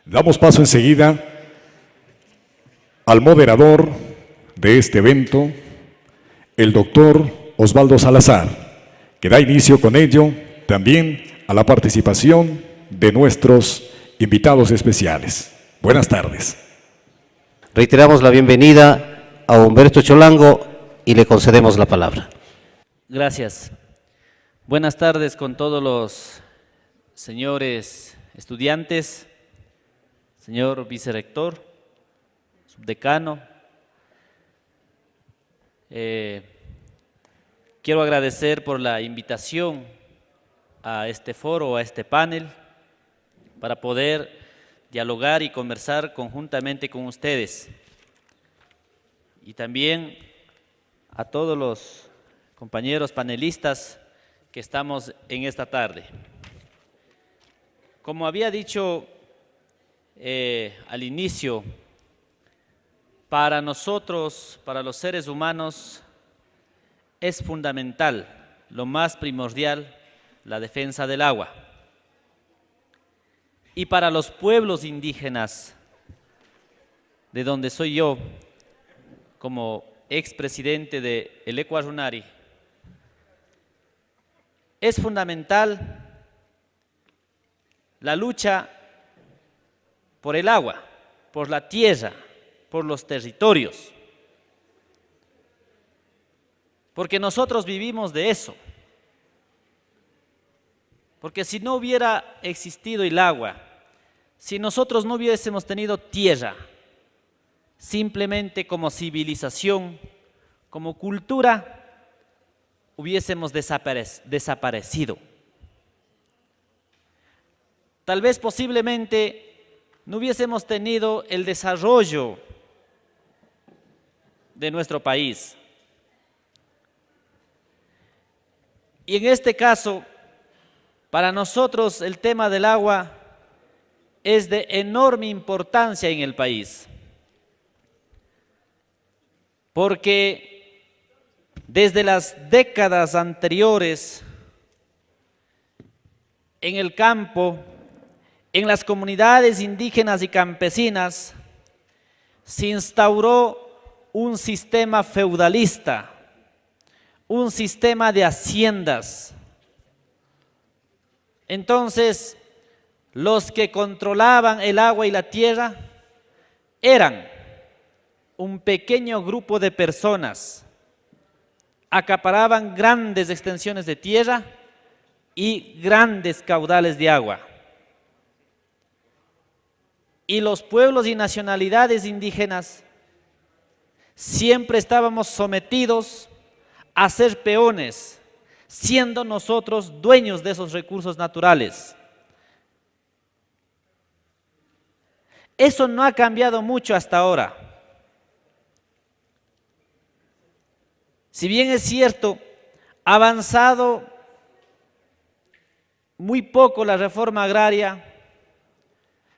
Damos paso enseguida al moderador de este evento, el doctor Osvaldo Salazar, que da inicio con ello también a la participación de nuestros invitados especiales. Buenas tardes. Reiteramos la bienvenida a Humberto Cholango y le concedemos la palabra. Gracias. Buenas tardes con todos los señores estudiantes, señor vicerrector, subdecano. Quiero agradecer por la invitación a este foro, a este panel, para poder dialogar y conversar conjuntamente con ustedes. Y también a todos los compañeros panelistas que estamos en esta tarde. Como había dicho al inicio, para nosotros, para los seres humanos, es fundamental, lo más primordial, la defensa del agua. Y para los pueblos indígenas, de donde soy yo, como expresidente de el Ecuarunari, es fundamental la lucha por el agua, por la tierra, por los territorios. Porque nosotros vivimos de eso. Porque si no hubiera existido el agua, si nosotros no hubiésemos tenido tierra, simplemente como civilización, como cultura, hubiésemos desaparecido. Tal vez posiblemente no hubiésemos tenido el desarrollo de nuestro país. Y en este caso, para nosotros el tema del agua es de enorme importancia en el país. Porque desde las décadas anteriores, en el campo, en las comunidades indígenas y campesinas, se instauró un sistema feudalista, un sistema de haciendas. Entonces, los que controlaban el agua y la tierra eran un pequeño grupo de personas, acaparaban grandes extensiones de tierra y grandes caudales de agua. Y los pueblos y nacionalidades indígenas siempre estábamos sometidos a ser peones, siendo nosotros dueños de esos recursos naturales. Eso no ha cambiado mucho hasta ahora. Si bien es cierto, ha avanzado muy poco la reforma agraria,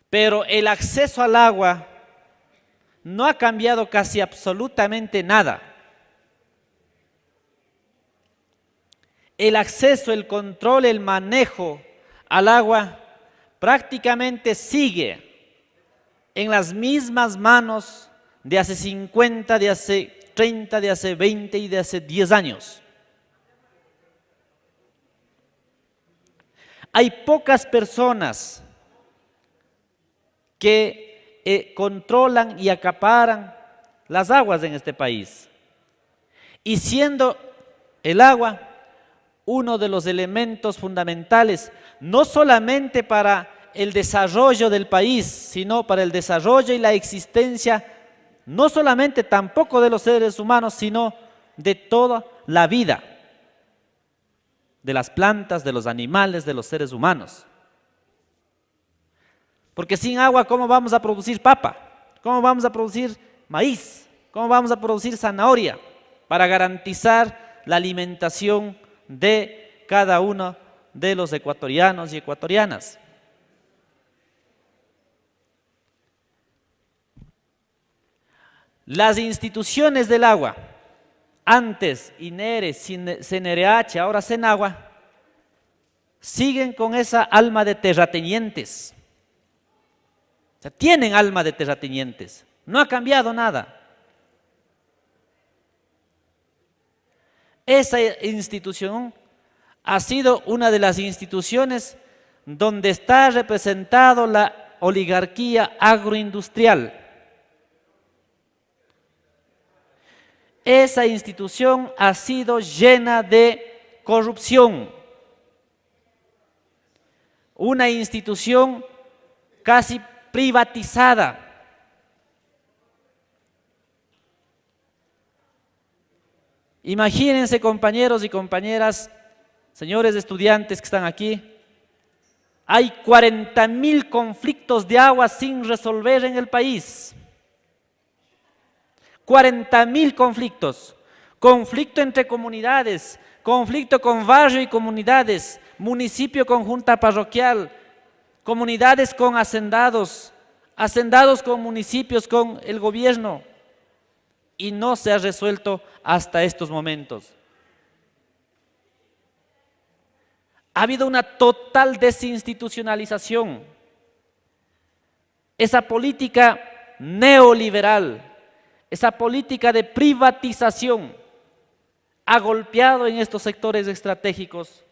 pero el acceso al agua no ha cambiado casi absolutamente nada. El acceso, el control, el manejo al agua prácticamente sigue en las mismas manos de hace 50, de hace 30, de hace 20 y de hace 10 años. Hay pocas personas que controlan y acaparan las aguas en este país. Y siendo el agua uno de los elementos fundamentales, no solamente para el desarrollo del país, sino para el desarrollo y la existencia, no solamente tampoco de los seres humanos, sino de toda la vida, de las plantas, de los animales, de los seres humanos. Porque sin agua, ¿cómo vamos a producir papa? ¿Cómo vamos a producir maíz? ¿Cómo vamos a producir zanahoria? Para garantizar la alimentación de cada uno de los ecuatorianos y ecuatorianas. Las instituciones del agua, antes INERE, CNRH, ahora CENAGUA, siguen con esa alma de terratenientes. sea, tienen alma de terratenientes. No ha cambiado nada. Esa institución ha sido una de las instituciones donde está representado la oligarquía agroindustrial. Esa institución ha sido llena de corrupción. Una institución casi privatizada. Imagínense, compañeros y compañeras, señores estudiantes que están aquí, hay 40.000 conflictos de agua sin resolver en el país. 40.000 conflictos. Conflicto entre comunidades, conflicto con barrio y comunidades, municipio con junta parroquial, comunidades con hacendados, hacendados con municipios, con el gobierno. Y no se ha resuelto hasta estos momentos. Ha habido una total desinstitucionalización. Esa política neoliberal, esa política de privatización ha golpeado en estos sectores estratégicos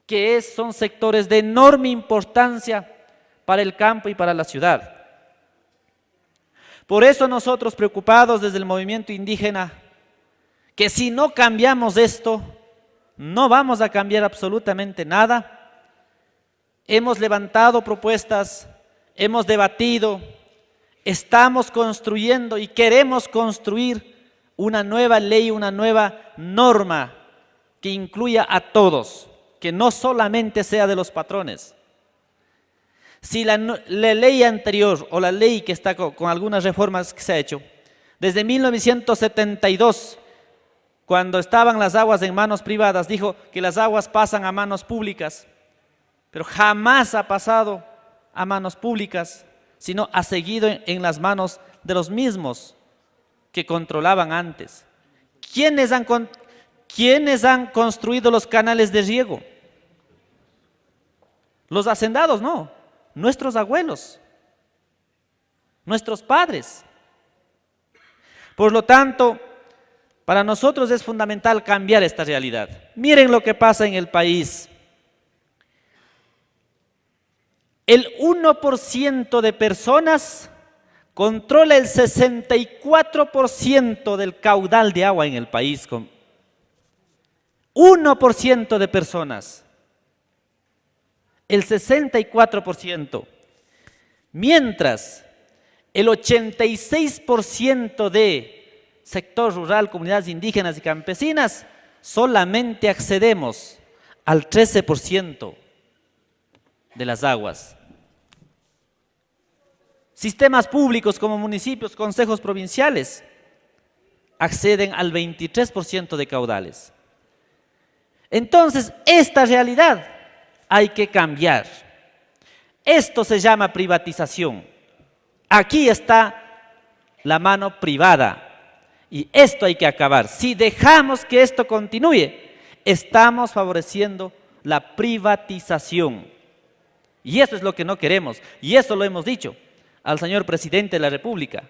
que son sectores de enorme importancia para el campo y para la ciudad. Por eso nosotros, preocupados desde el movimiento indígena, que si no cambiamos esto, no vamos a cambiar absolutamente nada, hemos levantado propuestas, hemos debatido, estamos construyendo y queremos construir una nueva ley, una nueva norma que incluya a todos, que no solamente sea de los patrones. Si la ley anterior o la ley que está con algunas reformas que se ha hecho, desde 1972, cuando estaban las aguas en manos privadas, dijo que las aguas pasan a manos públicas, pero jamás ha pasado a manos públicas, sino ha seguido en las manos de los mismos que controlaban antes. ¿Quiénes han construido los canales de riego? Los hacendados, no. Nuestros abuelos, nuestros padres. Por lo tanto, para nosotros es fundamental cambiar esta realidad. Miren lo que pasa en el país. El 1% de personas controla el 64% del caudal de agua en el país. 1% de personas. El 64%, mientras el 86% de sector rural, comunidades indígenas y campesinas, solamente accedemos al 13% de las aguas. Sistemas públicos como municipios, consejos provinciales, acceden al 23% de caudales. Entonces, esta realidad hay que cambiar. Esto se llama privatización. Aquí está la mano privada y esto hay que acabar. Si dejamos que esto continúe, estamos favoreciendo la privatización. Y eso es lo que no queremos. Y eso lo hemos dicho al señor presidente de la República,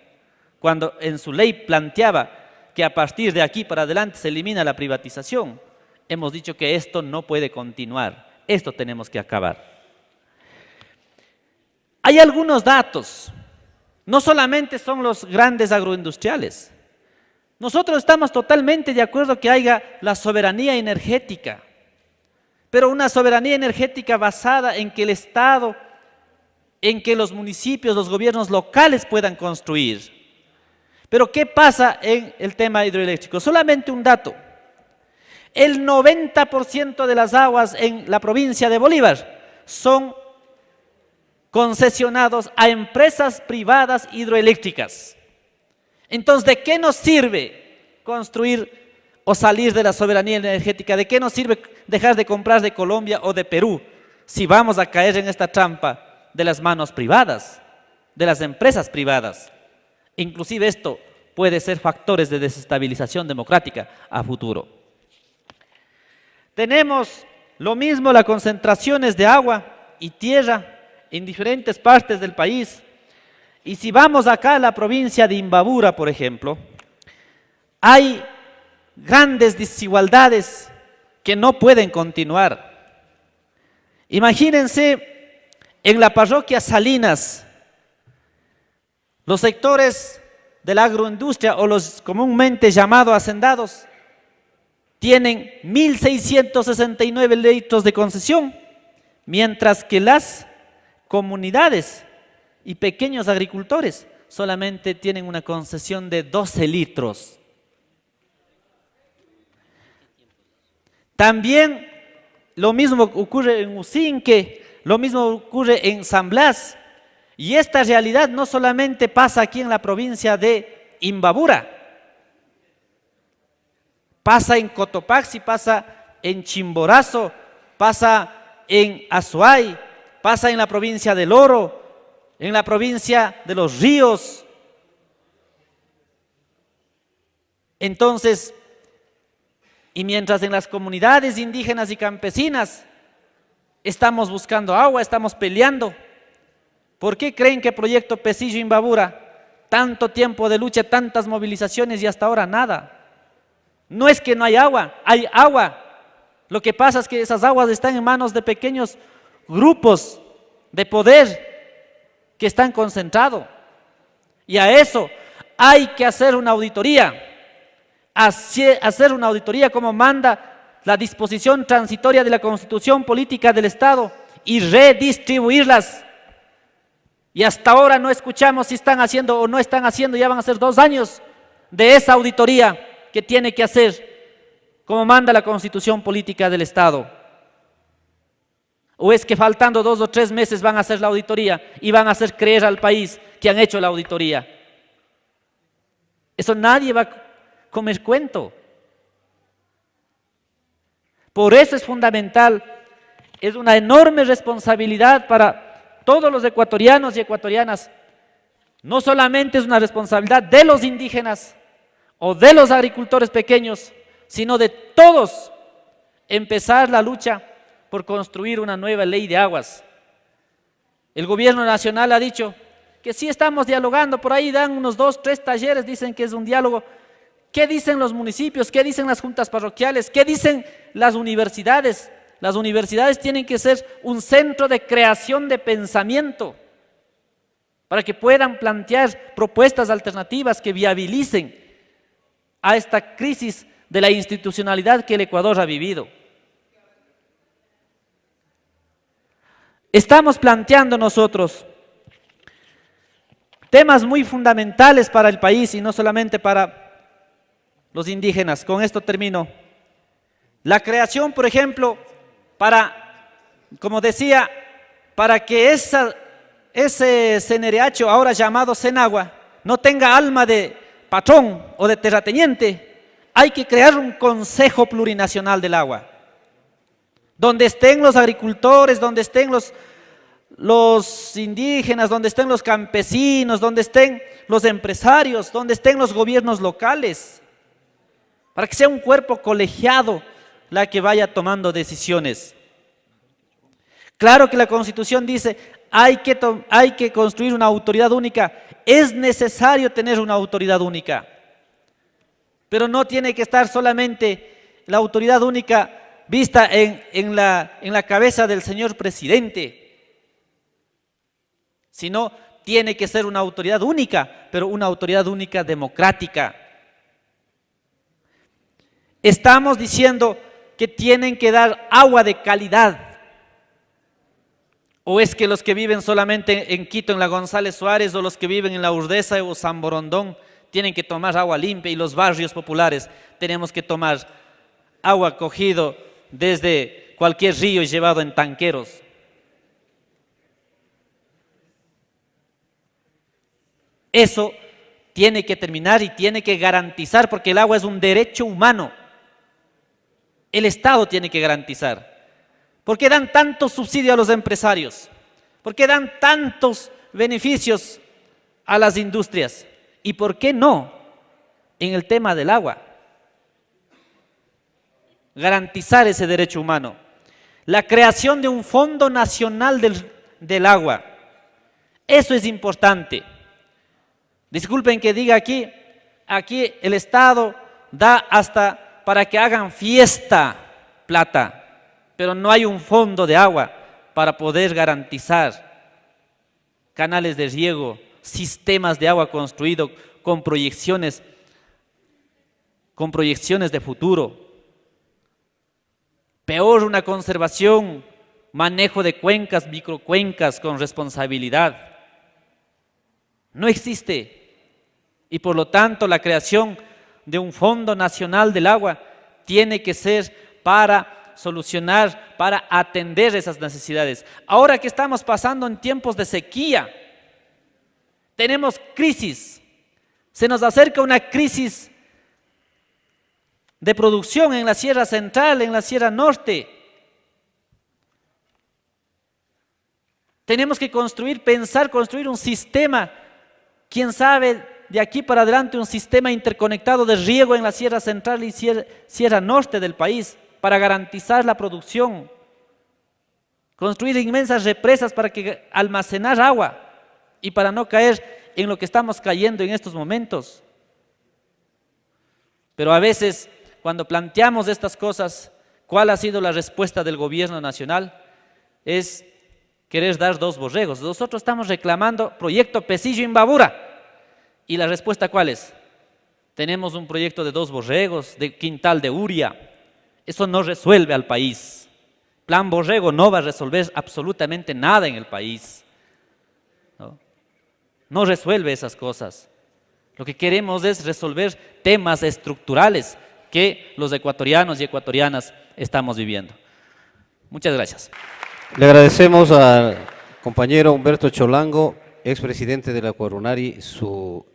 cuando en su ley planteaba que a partir de aquí para adelante se elimina la privatización. Hemos dicho que esto no puede continuar. Esto tenemos que acabar. Hay algunos datos, no solamente son los grandes agroindustriales. Nosotros estamos totalmente de acuerdo que haya la soberanía energética, pero una soberanía energética basada en que el Estado, en que los municipios, los gobiernos locales puedan construir. Pero ¿qué pasa en el tema hidroeléctrico? Solamente un dato. El 90% de las aguas en la provincia de Bolívar son concesionados a empresas privadas hidroeléctricas. Entonces, ¿de qué nos sirve construir o salir de la soberanía energética? ¿De qué nos sirve dejar de comprar de Colombia o de Perú si vamos a caer en esta trampa de las manos privadas, de las empresas privadas? Inclusive esto puede ser factores de desestabilización democrática a futuro. Tenemos lo mismo las concentraciones de agua y tierra en diferentes partes del país, Y si vamos acá a la provincia de Imbabura, por ejemplo, hay grandes desigualdades que no pueden continuar. Imagínense en la parroquia Salinas, los sectores de la agroindustria o los comúnmente llamados hacendados tienen 1.669 litros de concesión, mientras que las comunidades y pequeños agricultores solamente tienen una concesión de 12 litros. También lo mismo ocurre en Usinque, lo mismo ocurre en San Blas. Y esta realidad no solamente pasa aquí en la provincia de Imbabura, pasa en Cotopaxi, pasa en Chimborazo, pasa en Azuay, pasa en la provincia del Oro, en la provincia de Los Ríos. Entonces, y mientras en las comunidades indígenas y campesinas estamos buscando agua, estamos peleando, ¿por qué creen que Proyecto Pesillo Imbabura, tanto tiempo de lucha, tantas movilizaciones y hasta ahora nada? No es que no hay agua, hay agua. Lo que pasa es que esas aguas están en manos de pequeños grupos de poder que están concentrados. Y a eso hay que hacer una auditoría. Hacer una auditoría como manda la disposición transitoria de la Constitución Política del Estado y redistribuirlas. Y hasta ahora no escuchamos si están haciendo o no están haciendo, ya van a ser 2 años de esa auditoría que tiene que hacer como manda la Constitución Política del Estado. ¿O es que faltando 2 o 3 meses van a hacer la auditoría y van a hacer creer al país que han hecho la auditoría? Eso nadie va a comer cuento. Por eso es fundamental, es una enorme responsabilidad para todos los ecuatorianos y ecuatorianas. No solamente es una responsabilidad de los indígenas o de los agricultores pequeños, sino de todos empezar la lucha por construir una nueva ley de aguas. El gobierno nacional ha dicho que sí estamos dialogando, por ahí dan unos 2, 3 talleres, dicen que es un diálogo. ¿Qué dicen los municipios? ¿Qué dicen las juntas parroquiales? ¿Qué dicen las universidades? Las universidades tienen que ser un centro de creación de pensamiento para que puedan plantear propuestas alternativas que viabilicen a esta crisis de la institucionalidad que el Ecuador ha vivido. Estamos planteando nosotros temas muy fundamentales para el país y no solamente para los indígenas. Con esto termino. La creación, por ejemplo, como decía, para que ese CNRH, ahora llamado Senagua, no tenga alma de patrón o de terrateniente, hay que crear un Consejo Plurinacional del Agua, donde estén los agricultores, donde estén los indígenas, donde estén los campesinos, donde estén los empresarios, donde estén los gobiernos locales, para que sea un cuerpo colegiado la que vaya tomando decisiones. Claro que la Constitución dice, hay que construir una autoridad única, es necesario tener una autoridad única, pero no tiene que estar solamente la autoridad única vista en la cabeza del señor presidente, sino tiene que ser una autoridad única, pero una autoridad única democrática. Estamos diciendo que tienen que dar agua de calidad. ¿O es que los que viven solamente en Quito, en la González Suárez, o los que viven en la Urdesa o San Borondón, tienen que tomar agua limpia, y los barrios populares tenemos que tomar agua cogido desde cualquier río y llevado en tanqueros? Eso tiene que terminar y tiene que garantizar, porque el agua es un derecho humano. El Estado tiene que garantizar. ¿Por qué dan tanto subsidio a los empresarios? ¿Por qué dan tantos beneficios a las industrias? ¿Y por qué no en el tema del agua? Garantizar ese derecho humano. La creación de un Fondo Nacional del Agua. Eso es importante. Disculpen que diga aquí el Estado da hasta para que hagan fiesta plata, pero no hay un fondo de agua para poder garantizar canales de riego, sistemas de agua construidos con proyecciones de futuro. Peor, una conservación, manejo de cuencas, microcuencas con responsabilidad. No existe. Y por lo tanto la creación de un Fondo Nacional del Agua tiene que ser para solucionar, para atender esas necesidades. Ahora que estamos pasando en tiempos de sequía, tenemos crisis, se nos acerca una crisis de producción en la Sierra Central, en la Sierra Norte. Tenemos que construir un sistema, quién sabe, de aquí para adelante un sistema interconectado de riego en la Sierra Central y Sierra Norte del país para garantizar la producción. Construir inmensas represas para almacenar agua y para no caer en lo que estamos cayendo en estos momentos. Pero a veces, cuando planteamos estas cosas, ¿cuál ha sido la respuesta del gobierno nacional? Es querer dar dos borregos. Nosotros estamos reclamando proyecto Pesillo-Imbabura. ¿Y la respuesta cuál es? Tenemos un proyecto de 2 borregos, de Quintal de Uria. Eso no resuelve al país. Plan Borrego no va a resolver absolutamente nada en el país. No resuelve esas cosas. Lo que queremos es resolver temas estructurales que los ecuatorianos y ecuatorianas estamos viviendo. Muchas gracias. Le agradecemos al compañero Humberto Cholango, expresidente de la Coarunari, su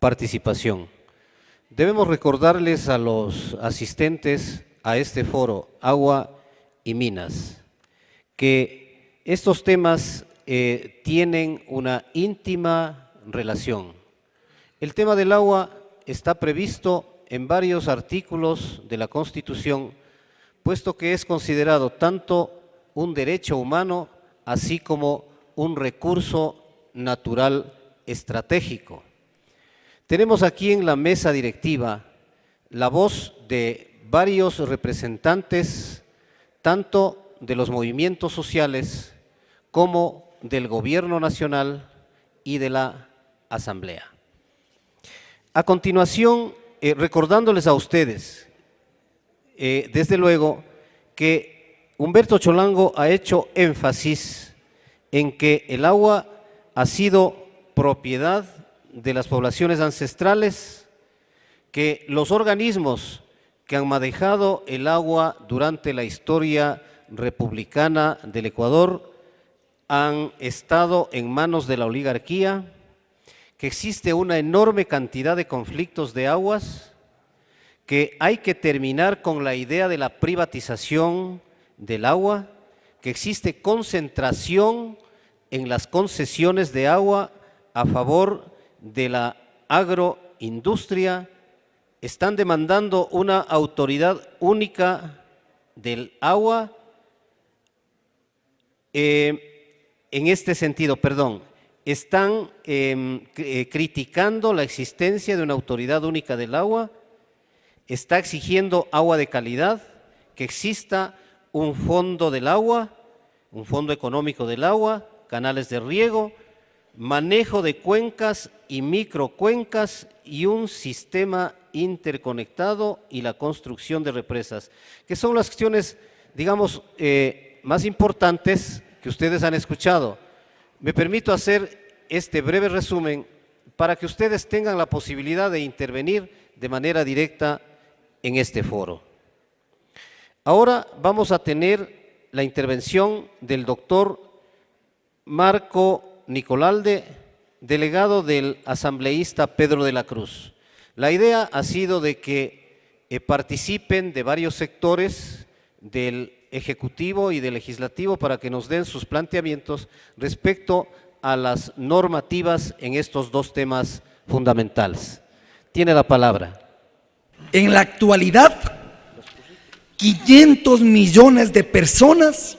participación. Debemos recordarles a los asistentes a este foro, Agua y Minas, que estos temas tienen una íntima relación. El tema del agua está previsto en varios artículos de la Constitución, puesto que es considerado tanto un derecho humano, así como un recurso natural estratégico. Tenemos aquí en la mesa directiva la voz de varios representantes, tanto de los movimientos sociales como del gobierno nacional y de la asamblea. A continuación, recordándoles a ustedes, desde luego, que Humberto Cholango ha hecho énfasis en que el agua ha sido propiedad de las poblaciones ancestrales, que los organismos que han manejado el agua durante la historia republicana del Ecuador han estado en manos de la oligarquía, que existe una enorme cantidad de conflictos de aguas, que hay que terminar con la idea de la privatización del agua, que existe concentración en las concesiones de agua a favor de la agroindustria, están demandando una autoridad única del agua. En este sentido, están criticando la existencia de una autoridad única del agua, está exigiendo agua de calidad, que exista un fondo del agua, un fondo económico del agua, canales de riego, manejo de cuencas y microcuencas y un sistema interconectado y la construcción de represas, que son las cuestiones, digamos, más importantes que ustedes han escuchado. Me permito hacer este breve resumen para que ustedes tengan la posibilidad de intervenir de manera directa en este foro. Ahora vamos a tener la intervención del doctor Marco Nicolalde, delegado del asambleísta Pedro de la Cruz. La idea ha sido de que participen de varios sectores del Ejecutivo y del Legislativo para que nos den sus planteamientos respecto a las normativas en estos dos temas fundamentales. Tiene la palabra. En la actualidad, 500 millones de personas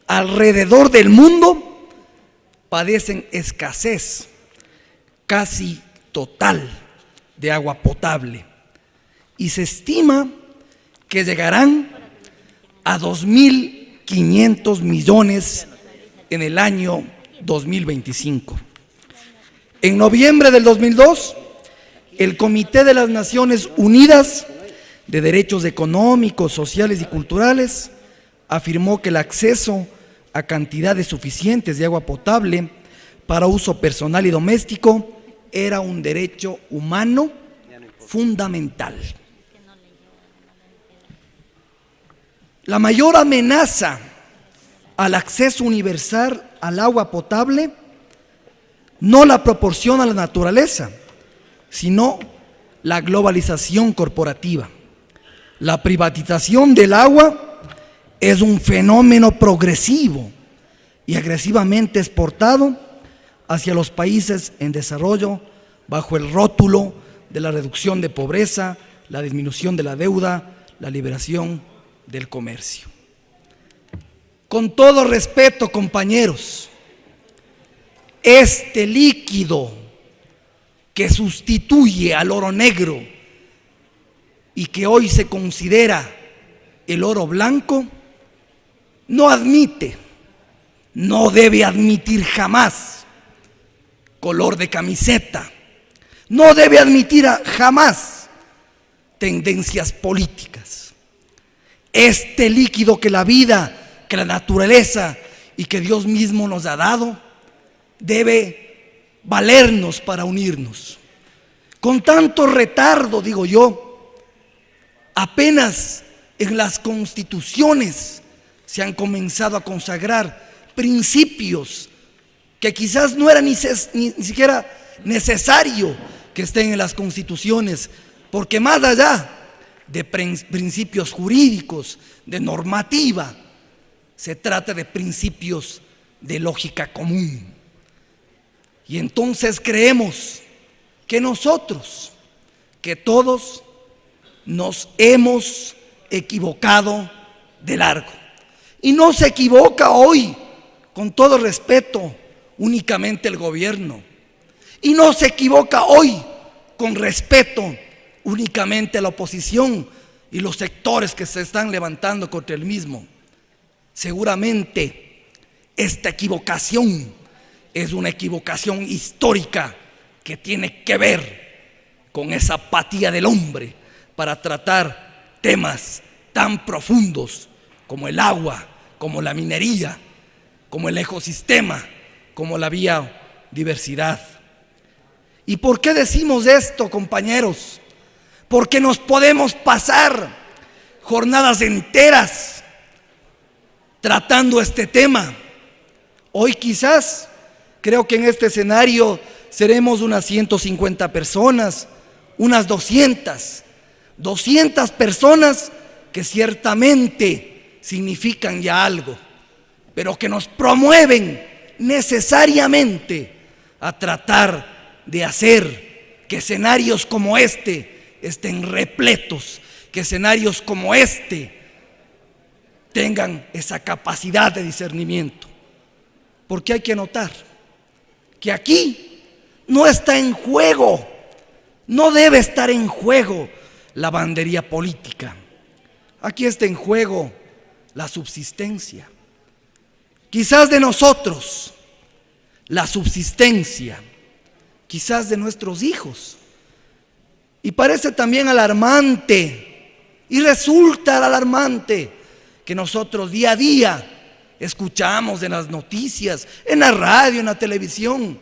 alrededor del mundo padecen escasez, casi total de agua potable y se estima que llegarán a 2.500 millones en el año 2025. En noviembre del 2002, el Comité de las Naciones Unidas de Derechos Económicos, Sociales y Culturales afirmó que el acceso a cantidades suficientes de agua potable para uso personal y doméstico era un derecho humano fundamental. La mayor amenaza al acceso universal al agua potable no la proporciona la naturaleza, sino la globalización corporativa. La privatización del agua es un fenómeno progresivo y agresivamente exportado hacia los países en desarrollo bajo el rótulo de la reducción de pobreza, la disminución de la deuda, la liberación del comercio. Con todo respeto, compañeros, este líquido que sustituye al oro negro y que hoy se considera el oro blanco, no admite, no debe admitir jamás color de camiseta, no debe admitir jamás tendencias políticas. Este líquido que la vida, que la naturaleza y que Dios mismo nos ha dado, debe valernos para unirnos. Con tanto retardo, digo yo, apenas en las constituciones se han comenzado a consagrar principios que quizás no era ni siquiera necesario que estén en las constituciones, porque más allá de principios jurídicos, de normativa, se trata de principios de lógica común. Y entonces creemos que nosotros, que todos nos hemos equivocado de largo. Y no se equivoca hoy, con todo respeto, únicamente el gobierno. Y no se equivoca hoy, con respeto, únicamente la oposición y los sectores que se están levantando contra el mismo. Seguramente esta equivocación es una equivocación histórica que tiene que ver con esa apatía del hombre para tratar temas tan profundos como el agua, como la minería, como el ecosistema, como la biodiversidad. ¿Y por qué decimos esto, compañeros? Porque nos podemos pasar jornadas enteras tratando este tema. Hoy quizás, creo que en este escenario seremos unas 150 personas, unas 200 personas que ciertamente significan ya algo, pero que nos promueven necesariamente a tratar de hacer que escenarios como este estén repletos, que escenarios como este tengan esa capacidad de discernimiento. Porque hay que notar que aquí no está en juego, no debe estar en juego la bandería política. Aquí está en juego la subsistencia. Quizás de nosotros, la subsistencia, quizás de nuestros hijos. Y parece también alarmante, y resulta alarmante que nosotros día a día escuchamos en las noticias, en la radio, en la televisión,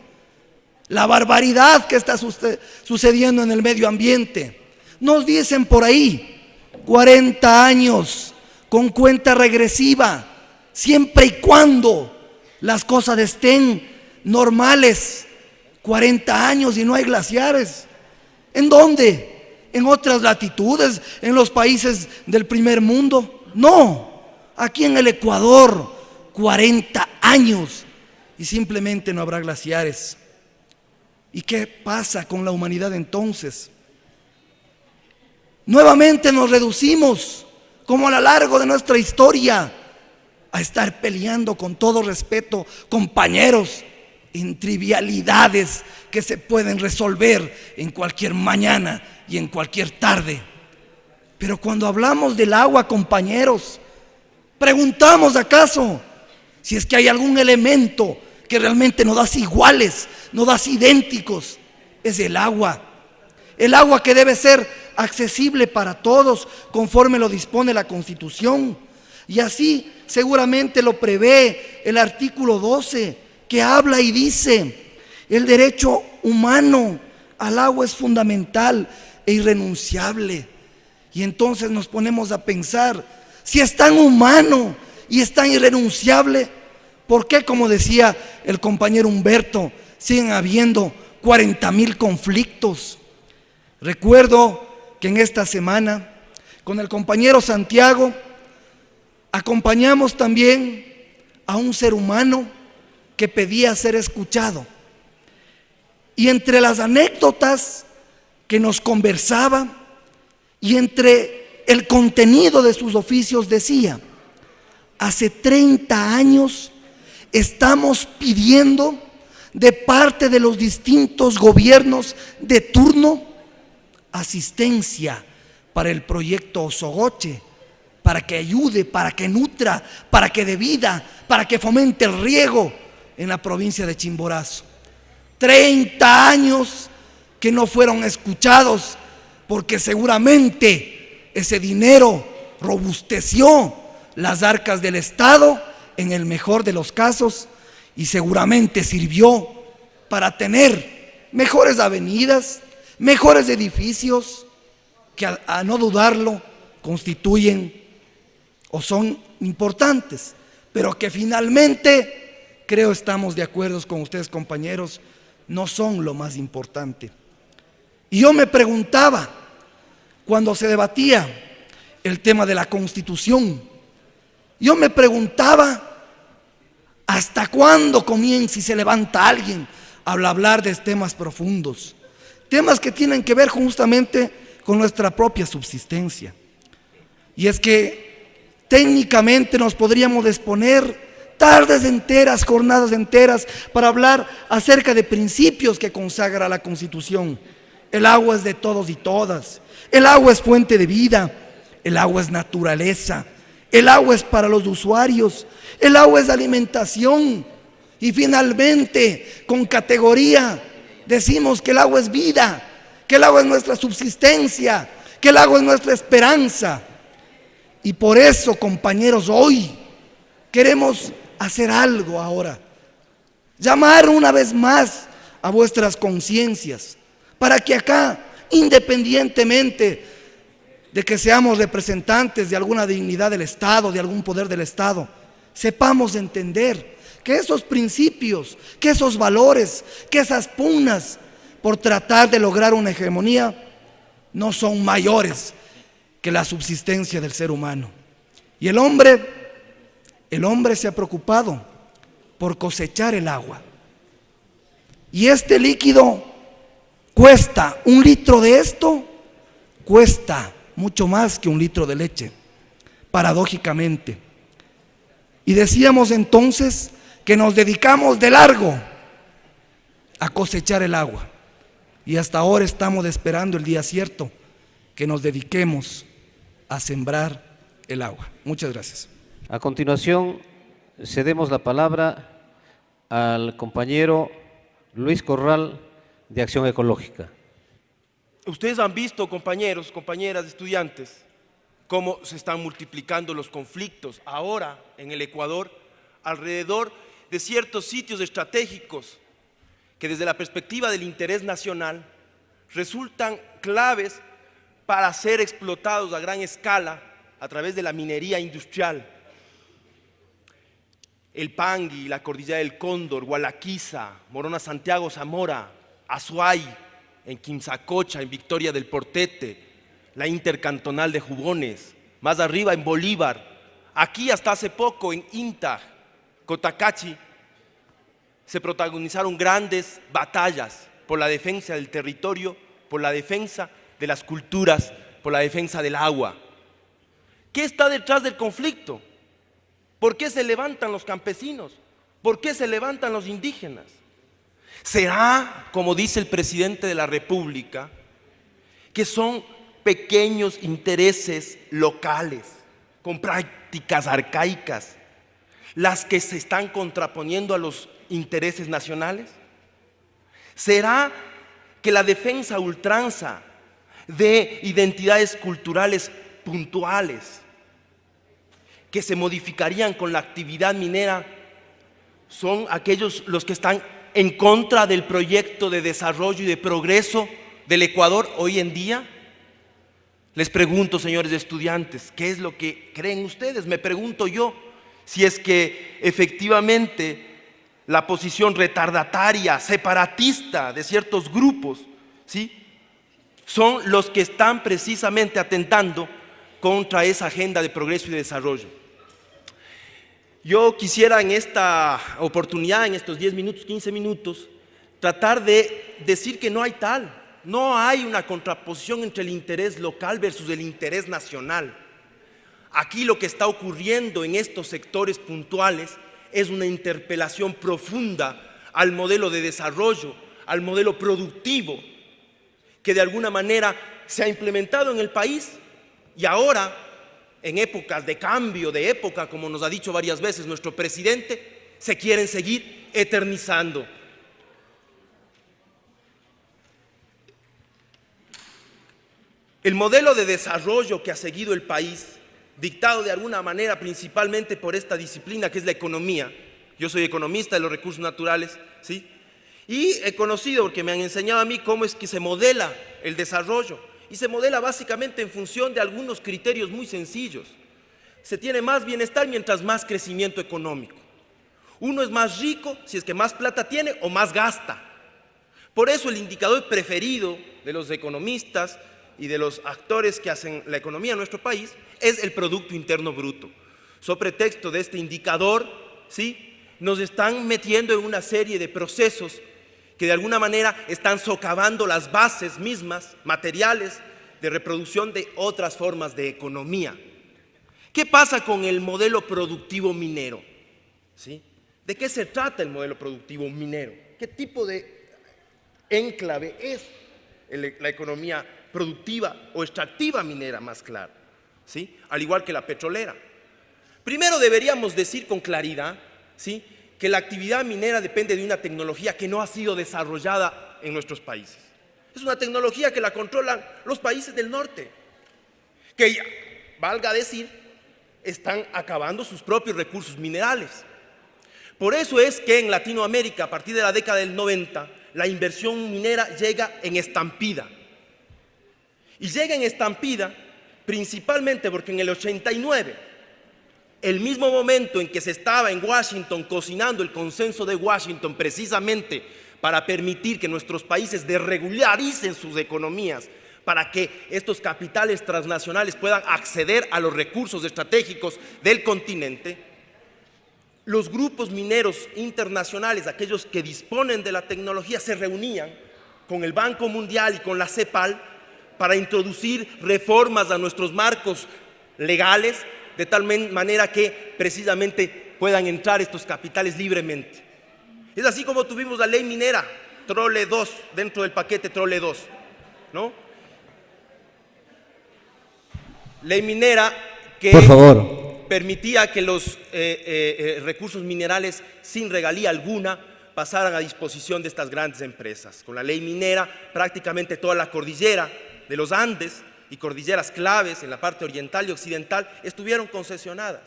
la barbaridad que está sucediendo en el medio ambiente. Nos dicen por ahí 40 años con cuenta regresiva, siempre y cuando las cosas estén normales. 40 años y no hay glaciares. ¿En dónde? ¿En otras latitudes? ¿En los países del primer mundo? No, aquí en el Ecuador, 40 años y simplemente no habrá glaciares. ¿Y qué pasa con la humanidad entonces? Nuevamente nos reducimos, como a lo largo de nuestra historia, a estar peleando, con todo respeto, compañeros, en trivialidades que se pueden resolver en cualquier mañana y en cualquier tarde. Pero cuando hablamos del agua, compañeros, preguntamos acaso si es que hay algún elemento que realmente nos das iguales, nos das idénticos. Es el agua que debe ser accesible para todos conforme lo dispone la Constitución. Y así seguramente lo prevé el artículo 12, que habla y dice: el derecho humano al agua es fundamental e irrenunciable. Y entonces nos ponemos a pensar, si es tan humano y es tan irrenunciable, ¿por qué, como decía el compañero Humberto, siguen habiendo 40,000 conflictos? Recuerdo que en esta semana, con el compañero Santiago, acompañamos también a un ser humano que pedía ser escuchado. Y entre las anécdotas que nos conversaba y entre el contenido de sus oficios decía: hace 30 años estamos pidiendo de parte de los distintos gobiernos de turno asistencia para el proyecto Osogoche, para que ayude, para que nutra, para que dé vida, para que fomente el riego en la provincia de Chimborazo. 30 años que no fueron escuchados, porque seguramente ese dinero robusteció las arcas del Estado en el mejor de los casos, y seguramente sirvió para tener mejores avenidas, mejores edificios, que a no dudarlo constituyen o son importantes, pero que finalmente, creo estamos de acuerdo con ustedes, compañeros, no son lo más importante. Y yo me preguntaba, cuando se debatía el tema de la Constitución, yo me preguntaba, ¿hasta cuándo comienza y se levanta alguien a hablar de temas profundos? Temas que tienen que ver justamente con nuestra propia subsistencia. Y es que técnicamente nos podríamos disponer tardes enteras, jornadas enteras, para hablar acerca de principios que consagra la Constitución. El agua es de todos y todas. El agua es fuente de vida. El agua es naturaleza. El agua es para los usuarios. El agua es alimentación. Y finalmente, con categoría, decimos que el agua es vida, que el agua es nuestra subsistencia, que el agua es nuestra esperanza. Y por eso, compañeros, hoy queremos hacer algo ahora. Llamar una vez más a vuestras conciencias, para que acá, independientemente de que seamos representantes de alguna dignidad del Estado, de algún poder del Estado, sepamos entender que esos principios, que esos valores, que esas pugnas por tratar de lograr una hegemonía no son mayores que la subsistencia del ser humano. Y el hombre se ha preocupado por cosechar el agua. Y este líquido cuesta, 1 litro de esto cuesta mucho más que 1 litro de leche, paradójicamente. Y decíamos entonces que nos dedicamos de largo a cosechar el agua, y hasta ahora estamos esperando el día cierto que nos dediquemos a sembrar el agua. Muchas gracias. A continuación, cedemos la palabra al compañero Luis Corral, de Acción Ecológica. Ustedes han visto, compañeros, compañeras, estudiantes, cómo se están multiplicando los conflictos ahora en el Ecuador alrededor de ciertos sitios estratégicos que desde la perspectiva del interés nacional resultan claves para ser explotados a gran escala a través de la minería industrial. El Pangui, la Cordillera del Cóndor, Gualaquiza, Morona Santiago, Zamora, Azuay, en Quimsacocha, en Victoria del Portete, la Intercantonal de Jubones, más arriba en Bolívar, aquí hasta hace poco en Intag, Cotacachi, se protagonizaron grandes batallas por la defensa del territorio, por la defensa de las culturas, por la defensa del agua. ¿Qué está detrás del conflicto? ¿Por qué se levantan los campesinos? ¿Por qué se levantan los indígenas? ¿Será, como dice el presidente de la República, que son pequeños intereses locales con prácticas arcaicas las que se están contraponiendo a los intereses nacionales? ¿Será que la defensa a ultranza de identidades culturales puntuales que se modificarían con la actividad minera son aquellos los que están en contra del proyecto de desarrollo y de progreso del Ecuador hoy en día? Les pregunto, señores estudiantes, ¿qué es lo que creen ustedes? Me pregunto yo, si es que efectivamente la posición retardataria, separatista de ciertos grupos, ¿sí?, son los que están precisamente atentando contra esa agenda de progreso y de desarrollo. Yo quisiera en esta oportunidad, en estos 10 minutos, 15 minutos, tratar de decir que no hay tal. No hay una contraposición entre el interés local versus el interés nacional. Aquí lo que está ocurriendo en estos sectores puntuales es una interpelación profunda al modelo de desarrollo, al modelo productivo, que de alguna manera se ha implementado en el país y ahora, en épocas de cambio, de época, como nos ha dicho varias veces nuestro presidente, se quieren seguir eternizando. El modelo de desarrollo que ha seguido el país, dictado de alguna manera principalmente por esta disciplina que es la economía. Yo soy economista de los recursos naturales, ¿sí?, y he conocido, porque me han enseñado a mí cómo es que se modela el desarrollo. Y se modela básicamente en función de algunos criterios muy sencillos. Se tiene más bienestar mientras más crecimiento económico. Uno es más rico si es que más plata tiene o más gasta. Por eso el indicador preferido de los economistas y de los actores que hacen la economía en nuestro país es el Producto Interno Bruto. Sobre pretexto de este indicador, ¿sí?, nos están metiendo en una serie de procesos que de alguna manera están socavando las bases mismas, materiales, de reproducción de otras formas de economía. ¿Qué pasa con el modelo productivo minero? ¿Sí? ¿De qué se trata el modelo productivo minero? ¿Qué tipo de enclave es la economía productiva o extractiva minera, más claro? ¿Sí? Al igual que la petrolera. Primero deberíamos decir con claridad, ¿sí?, que la actividad minera depende de una tecnología que no ha sido desarrollada en nuestros países. Es una tecnología que la controlan los países del norte, que, valga decir, están acabando sus propios recursos minerales. Por eso es que en Latinoamérica, a partir de la década del 90, la inversión minera llega en estampida. Y llega en estampida principalmente porque en el 89, el mismo momento en que se estaba en Washington cocinando el consenso de Washington precisamente para permitir que nuestros países desregularicen sus economías, para que estos capitales transnacionales puedan acceder a los recursos estratégicos del continente, los grupos mineros internacionales, aquellos que disponen de la tecnología, se reunían con el Banco Mundial y con la CEPAL para introducir reformas a nuestros marcos legales, de tal manera que precisamente puedan entrar estos capitales libremente. Es así como tuvimos la ley minera, Trole 2, dentro del paquete Trole 2, ¿no? Ley minera que, por favor, permitía que los recursos minerales sin regalía alguna pasaran a disposición de estas grandes empresas. Con la ley minera, prácticamente toda la cordillera de los Andes y cordilleras claves en la parte oriental y occidental estuvieron concesionadas.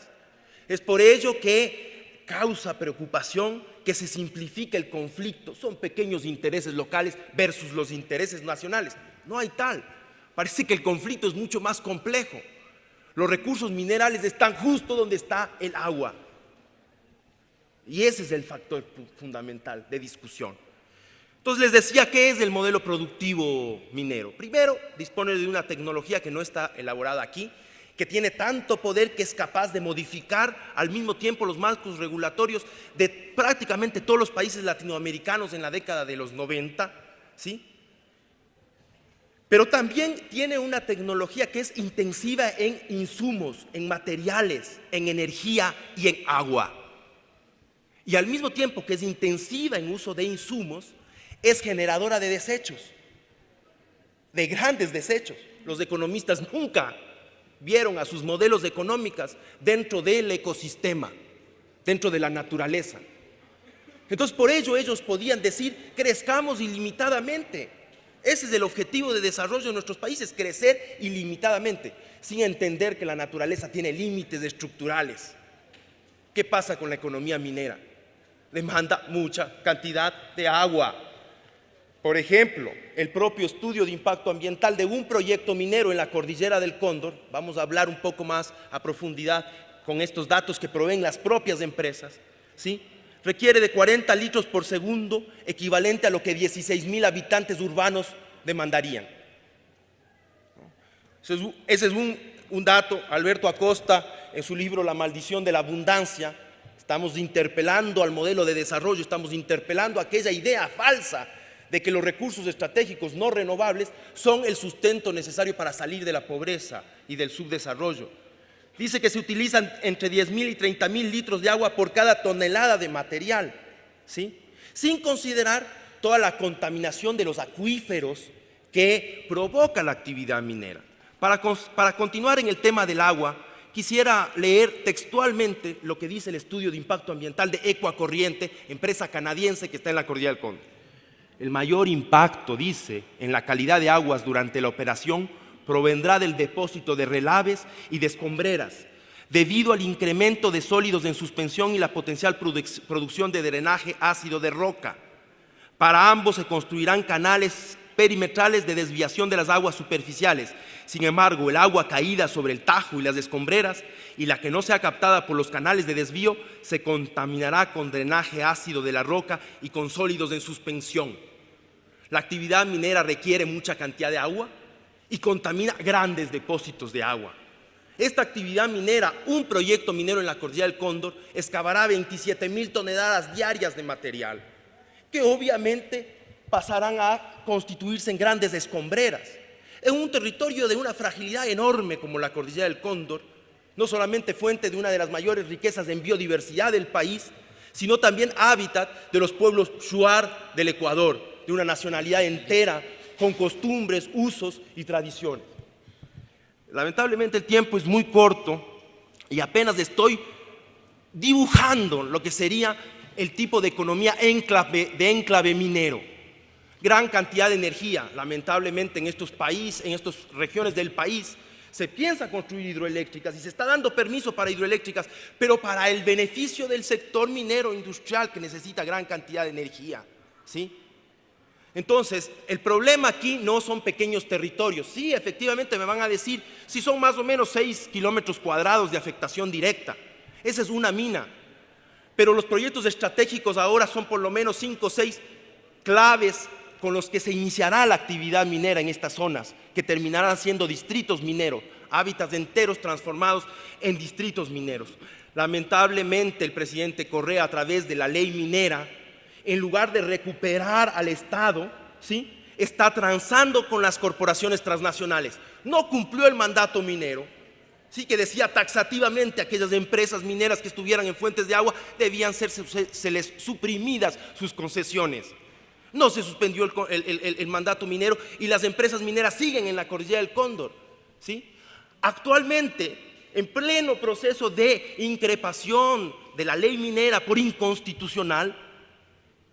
Es por ello que causa preocupación que se simplifique el conflicto. Son pequeños intereses locales versus los intereses nacionales. No hay tal. Parece que el conflicto es mucho más complejo. Los recursos minerales están justo donde está el agua. Y ese es el factor fundamental de discusión. Entonces les decía, ¿qué es el modelo productivo minero? Primero, dispone de una tecnología que no está elaborada aquí, que tiene tanto poder que es capaz de modificar al mismo tiempo los marcos regulatorios de prácticamente todos los países latinoamericanos en la década de los 90, ¿sí? Pero también tiene una tecnología que es intensiva en insumos, en materiales, en energía y en agua. Y al mismo tiempo que es intensiva en uso de insumos, es generadora de desechos, de grandes desechos. Los economistas nunca vieron a sus modelos económicos dentro del ecosistema, dentro de la naturaleza. Entonces, por ello ellos podían decir, crezcamos ilimitadamente. Ese es el objetivo de desarrollo de nuestros países, crecer ilimitadamente, sin entender que la naturaleza tiene límites estructurales. ¿Qué pasa con la economía minera? Demanda mucha cantidad de agua. Por ejemplo, el propio estudio de impacto ambiental de un proyecto minero en la cordillera del Cóndor, vamos a hablar un poco más a profundidad con estos datos que proveen las propias empresas, ¿sí? Requiere de 40 litros por segundo, equivalente a lo que 16,000 habitantes urbanos demandarían. Ese es un dato. Alberto Acosta, en su libro La maldición de la abundancia, estamos interpelando al modelo de desarrollo, estamos interpelando aquella idea falsa de que los recursos estratégicos no renovables son el sustento necesario para salir de la pobreza y del subdesarrollo. Dice que se utilizan entre 10,000 y 30,000 litros de agua por cada tonelada de material, ¿sí? Sin considerar toda la contaminación de los acuíferos que provoca la actividad minera. Para continuar en el tema del agua, quisiera leer textualmente lo que dice el estudio de impacto ambiental de Ecuacorriente, empresa canadiense que está en la cordillera del Cóndor. El mayor impacto, dice, en la calidad de aguas durante la operación provendrá del depósito de relaves y de escombreras, debido al incremento de sólidos en suspensión y la potencial producción de drenaje ácido de roca. Para ambos se construirán canales perimetrales de desviación de las aguas superficiales. Sin embargo, el agua caída sobre el tajo y las escombreras y la que no sea captada por los canales de desvío se contaminará con drenaje ácido de la roca y con sólidos en suspensión. La actividad minera requiere mucha cantidad de agua y contamina grandes depósitos de agua. Esta actividad minera, un proyecto minero en la cordillera del Cóndor, excavará 27,000 toneladas diarias de material, que obviamente pasarán a constituirse en grandes escombreras. En un territorio de una fragilidad enorme como la cordillera del Cóndor, no solamente fuente de una de las mayores riquezas en biodiversidad del país, sino también hábitat de los pueblos shuar del Ecuador, de una nacionalidad entera, con costumbres, usos y tradiciones. Lamentablemente el tiempo es muy corto y apenas estoy dibujando lo que sería el tipo de economía de enclave minero. Gran cantidad de energía, lamentablemente en estos países, en estas regiones del país, se piensa construir hidroeléctricas y se está dando permiso para hidroeléctricas, pero para el beneficio del sector minero industrial que necesita gran cantidad de energía, ¿sí? Entonces, el problema aquí no son pequeños territorios. Sí, efectivamente me van a decir, si son más o menos 6 kilómetros cuadrados de afectación directa. Esa es una mina. Pero los proyectos estratégicos ahora son por lo menos 5 o 6 claves con los que se iniciará la actividad minera en estas zonas, que terminarán siendo distritos mineros, hábitats enteros transformados en distritos mineros. Lamentablemente el presidente Correa, a través de la ley minera, en lugar de recuperar al Estado, ¿sí?, está transando con las corporaciones transnacionales. No cumplió el mandato minero, ¿sí?, que decía taxativamente aquellas empresas mineras que estuvieran en fuentes de agua debían se les suprimidas sus concesiones. No se suspendió el mandato minero y las empresas mineras siguen en la cordillera del Cóndor, ¿sí? Actualmente, en pleno proceso de increpación de la ley minera por inconstitucional,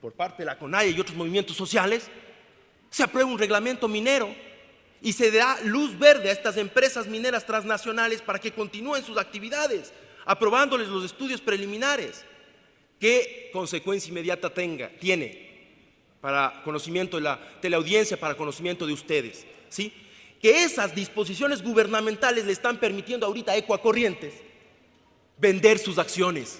por parte de la CONAIE y otros movimientos sociales, se aprueba un reglamento minero y se da luz verde a estas empresas mineras transnacionales para que continúen sus actividades, aprobándoles los estudios preliminares. ¿Qué consecuencia inmediata tiene para conocimiento de la teleaudiencia, para conocimiento de ustedes? ¿Sí? Que esas disposiciones gubernamentales le están permitiendo ahorita a Ecuacorrientes vender sus acciones.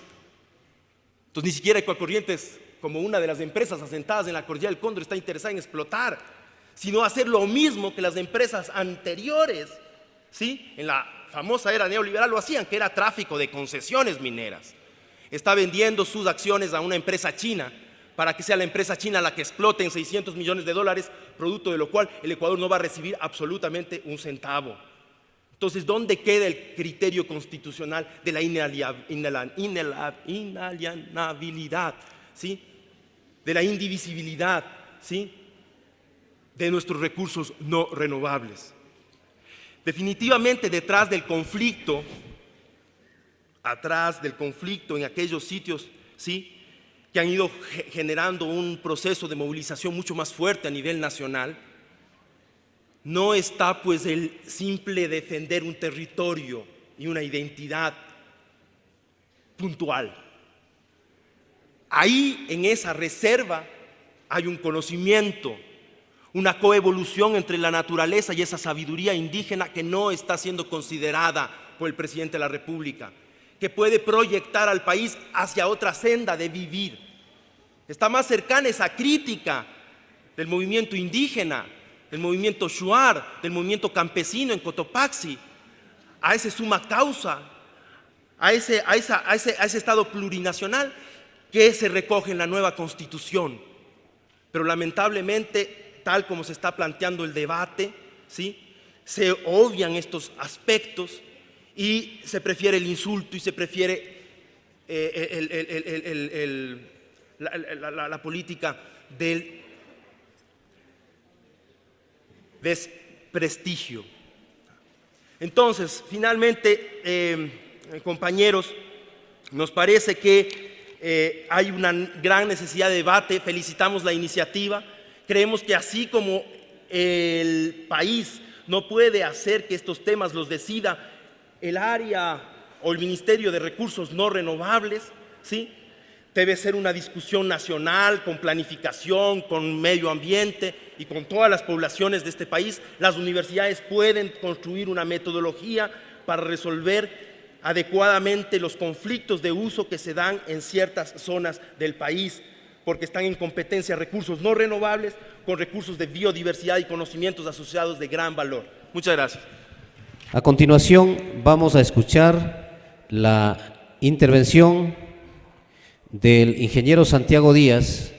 Entonces ni siquiera Ecuacorrientes, como una de las empresas asentadas en la cordillera del Cóndor, está interesada en explotar, sino hacer lo mismo que las empresas anteriores, ¿sí?, en la famosa era neoliberal lo hacían, que era tráfico de concesiones mineras. Está vendiendo sus acciones a una empresa china para que sea la empresa china la que explote en $600 millones, producto de lo cual el Ecuador no va a recibir absolutamente un centavo. Entonces, ¿dónde queda el criterio constitucional de la inalienabilidad, ¿sí?, de la indivisibilidad, ¿sí?, de nuestros recursos no renovables. Definitivamente detrás del conflicto, en aquellos sitios, ¿sí?, que han ido generando un proceso de movilización mucho más fuerte a nivel nacional, no está pues el simple defender un territorio y una identidad puntual. Ahí, en esa reserva, hay un conocimiento, una coevolución entre la naturaleza y esa sabiduría indígena que no está siendo considerada por el presidente de la República, que puede proyectar al país hacia otra senda de vivir. Está más cercana esa crítica del movimiento indígena, del movimiento shuar, del movimiento campesino en Cotopaxi, a ese suma causa, a ese Estado plurinacional que se recoge en la nueva Constitución. Pero lamentablemente, tal como se está planteando el debate, ¿sí?, se obvian estos aspectos y se prefiere el insulto y se prefiere la política del desprestigio. Entonces, finalmente, compañeros, nos parece que hay una gran necesidad de debate. Felicitamos la iniciativa. Creemos que así como el país no puede hacer que estos temas los decida el área o el Ministerio de Recursos No Renovables, ¿sí?, debe ser una discusión nacional, con planificación, con medio ambiente y con todas las poblaciones de este país. Las universidades pueden construir una metodología para resolver adecuadamente los conflictos de uso que se dan en ciertas zonas del país, porque están en competencia recursos no renovables con recursos de biodiversidad y conocimientos asociados de gran valor. Muchas gracias. A continuación vamos a escuchar la intervención del ingeniero Santiago Díaz,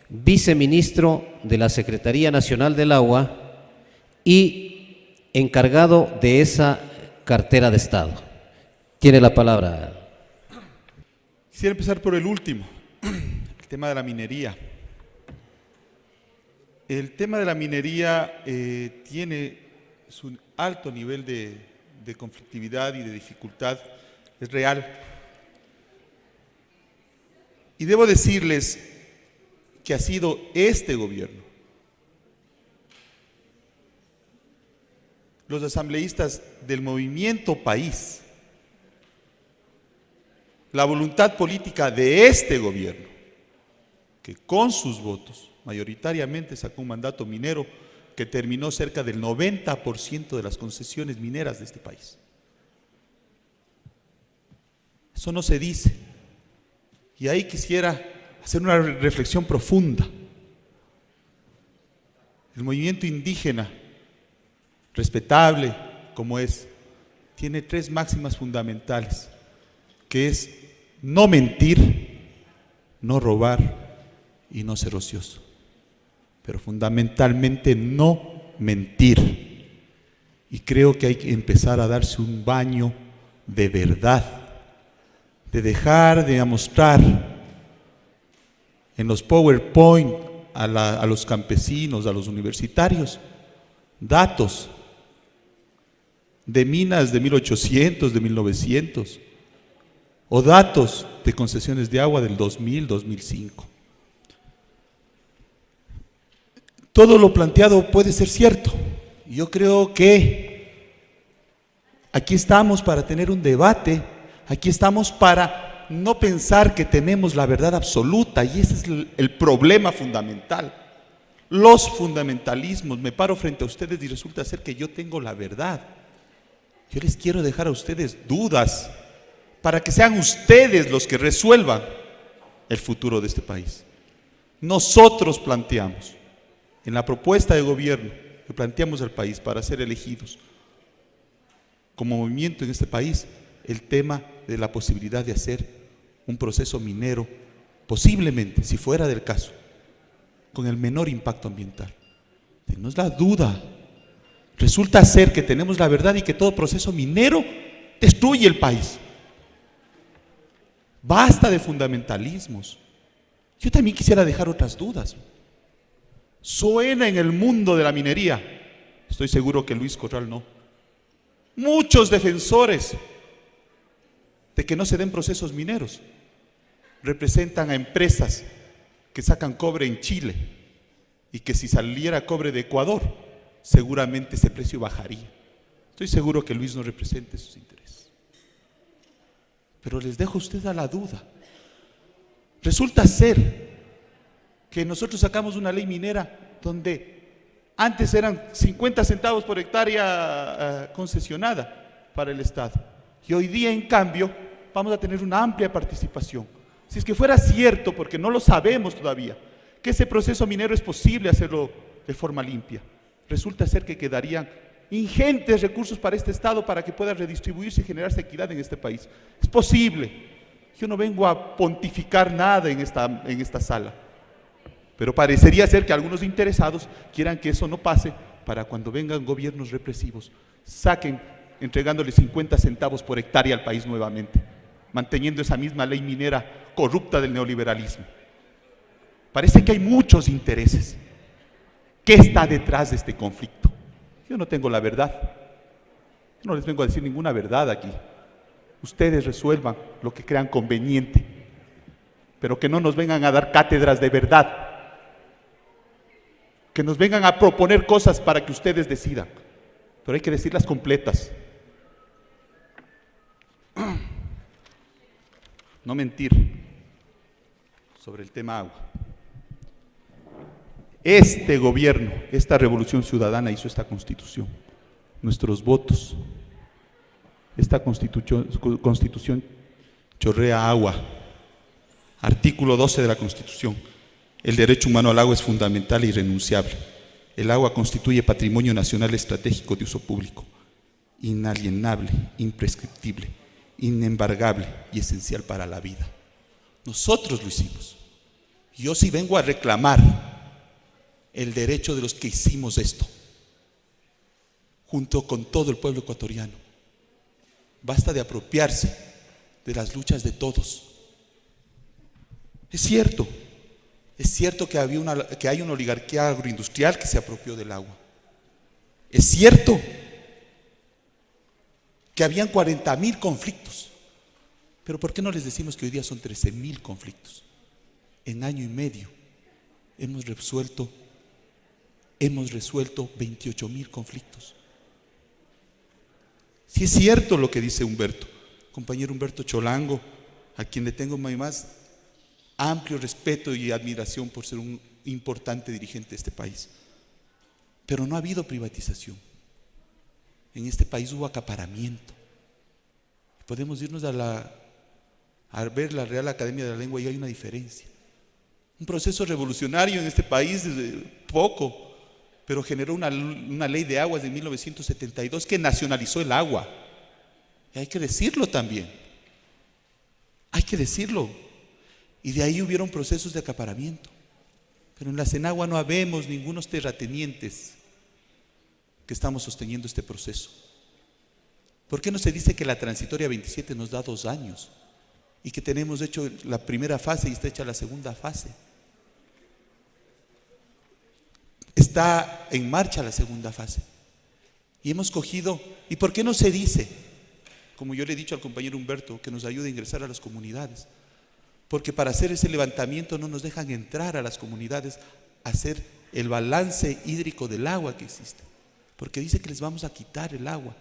viceministro de la Secretaría Nacional del Agua y encargado de esa cartera de Estado. Tiene la palabra. Quisiera empezar por el último, el tema de la minería. El tema de la minería tiene su alto nivel de conflictividad y de dificultad, es real. Y debo decirles que ha sido este gobierno, los asambleístas del Movimiento País, la voluntad política de este gobierno, que con sus votos mayoritariamente sacó un mandato minero que terminó cerca del 90% de las concesiones mineras de este país. Eso no se dice. Y ahí quisiera hacer una reflexión profunda. El movimiento indígena, respetable como es, tiene tres máximas fundamentales, que es no mentir, no robar y no ser ocioso. Pero fundamentalmente no mentir. Y creo que hay que empezar a darse un baño de verdad, de dejar de mostrar en los PowerPoint a los campesinos, a los universitarios, datos de minas de 1800, de 1900, o datos de concesiones de agua del 2000, 2005. Todo lo planteado puede ser cierto. Yo creo que aquí estamos para tener un debate. Aquí estamos para no pensar que tenemos la verdad absoluta, y ese es el problema fundamental. Los fundamentalismos, me paro frente a ustedes y resulta ser que yo tengo la verdad. Yo les quiero dejar a ustedes dudas para que sean ustedes los que resuelvan el futuro de este país. Nosotros planteamos, en la propuesta de gobierno que planteamos al país para ser elegidos como movimiento en este país, el tema de la posibilidad de hacer un proceso minero, posiblemente, si fuera del caso, con el menor impacto ambiental. Tenemos la duda. Resulta ser que tenemos la verdad y que todo proceso minero destruye el país. Basta de fundamentalismos. Yo también quisiera dejar otras dudas. Suena en el mundo de la minería. Estoy seguro que Luis Corral no. Muchos defensores de que no se den procesos mineros representan a empresas que sacan cobre en Chile y que si saliera cobre de Ecuador, seguramente ese precio bajaría. Estoy seguro que Luis no representa sus intereses. Pero les dejo a ustedes a la duda. Resulta ser que nosotros sacamos una ley minera donde antes eran 50 centavos por hectárea concesionada para el Estado. Y hoy día, en cambio, vamos a tener una amplia participación. Si es que fuera cierto, porque no lo sabemos todavía, que ese proceso minero es posible hacerlo de forma limpia, resulta ser que quedarían ingentes recursos para este Estado para que pueda redistribuirse y generarse equidad en este país. Es posible. Yo no vengo a pontificar nada en esta sala, pero parecería ser que algunos interesados quieran que eso no pase para cuando vengan gobiernos represivos, saquen entregándole 50 centavos por hectárea al país nuevamente, manteniendo esa misma ley minera corrupta del neoliberalismo. Parece que hay muchos intereses. ¿Qué está detrás de este conflicto? Yo no tengo la verdad. Yo no les vengo a decir ninguna verdad aquí. Ustedes resuelvan lo que crean conveniente, pero que no nos vengan a dar cátedras de verdad, que nos vengan a proponer cosas para que ustedes decidan, pero hay que decirlas completas. No mentir sobre el tema agua. Este gobierno, esta revolución ciudadana hizo esta constitución. Nuestros votos. Esta constitución chorrea agua. Artículo 12 de la Constitución. El derecho humano al agua es fundamental e irrenunciable. El agua constituye patrimonio nacional estratégico de uso público, inalienable, imprescriptible, inembargable y esencial para la vida. Nosotros lo hicimos. Yo sí vengo a reclamar el derecho de los que hicimos esto, junto con todo el pueblo ecuatoriano. Basta de apropiarse de las luchas de todos. Es cierto que hay una oligarquía agroindustrial que se apropió del agua. Es cierto que habían 40.000 conflictos, pero ¿por qué no les decimos que hoy día son 13.000 conflictos? En año y medio hemos resuelto 28.000 conflictos. Si es cierto lo que dice Humberto, compañero Humberto Cholango, a quien le tengo más amplio respeto y admiración por ser un importante dirigente de este país, pero no ha habido privatización. En este país hubo acaparamiento. Podemos irnos a ver la Real Academia de la Lengua y hay una diferencia. Un proceso revolucionario en este país, poco, pero generó una ley de aguas de 1972 que nacionalizó el agua. Y hay que decirlo también. Hay que decirlo. Y de ahí hubieron procesos de acaparamiento. Pero en la Senagua no habemos ningunos terratenientes que estamos sosteniendo este proceso. ¿Por qué no se dice que la transitoria 27 nos da 2 años? Y que tenemos hecho la primera fase y está hecha la segunda fase. Está en marcha la segunda fase. Y hemos cogido, ¿y por qué no se dice? Como yo le he dicho al compañero Humberto, que nos ayude a ingresar a las comunidades. Porque para hacer ese levantamiento no nos dejan entrar a las comunidades a hacer el balance hídrico del agua que existe. Porque dice que les vamos a quitar el agua.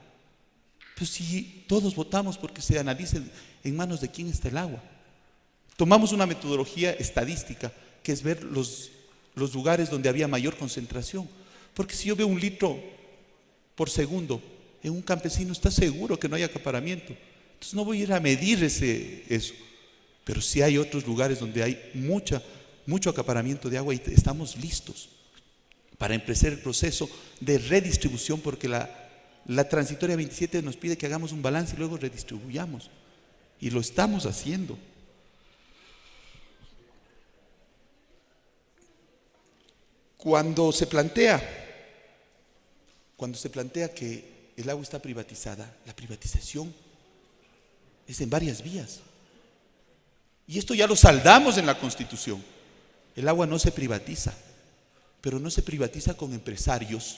Pero si todos votamos porque se analice en manos de quién está el agua. Tomamos una metodología estadística, que es ver los lugares donde había mayor concentración. Porque si yo veo 1 litro por segundo en un campesino, está seguro que no hay acaparamiento. Entonces no voy a ir a medir eso. Pero sí hay otros lugares donde hay mucho acaparamiento de agua y estamos listos para empezar el proceso de redistribución, porque la transitoria 27 nos pide que hagamos un balance y luego redistribuyamos. Y lo estamos haciendo. Cuando se plantea que el agua está privatizada, la privatización es en varias vías. Y esto ya lo saldamos en la Constitución. El agua no se privatiza, pero no se privatiza con empresarios,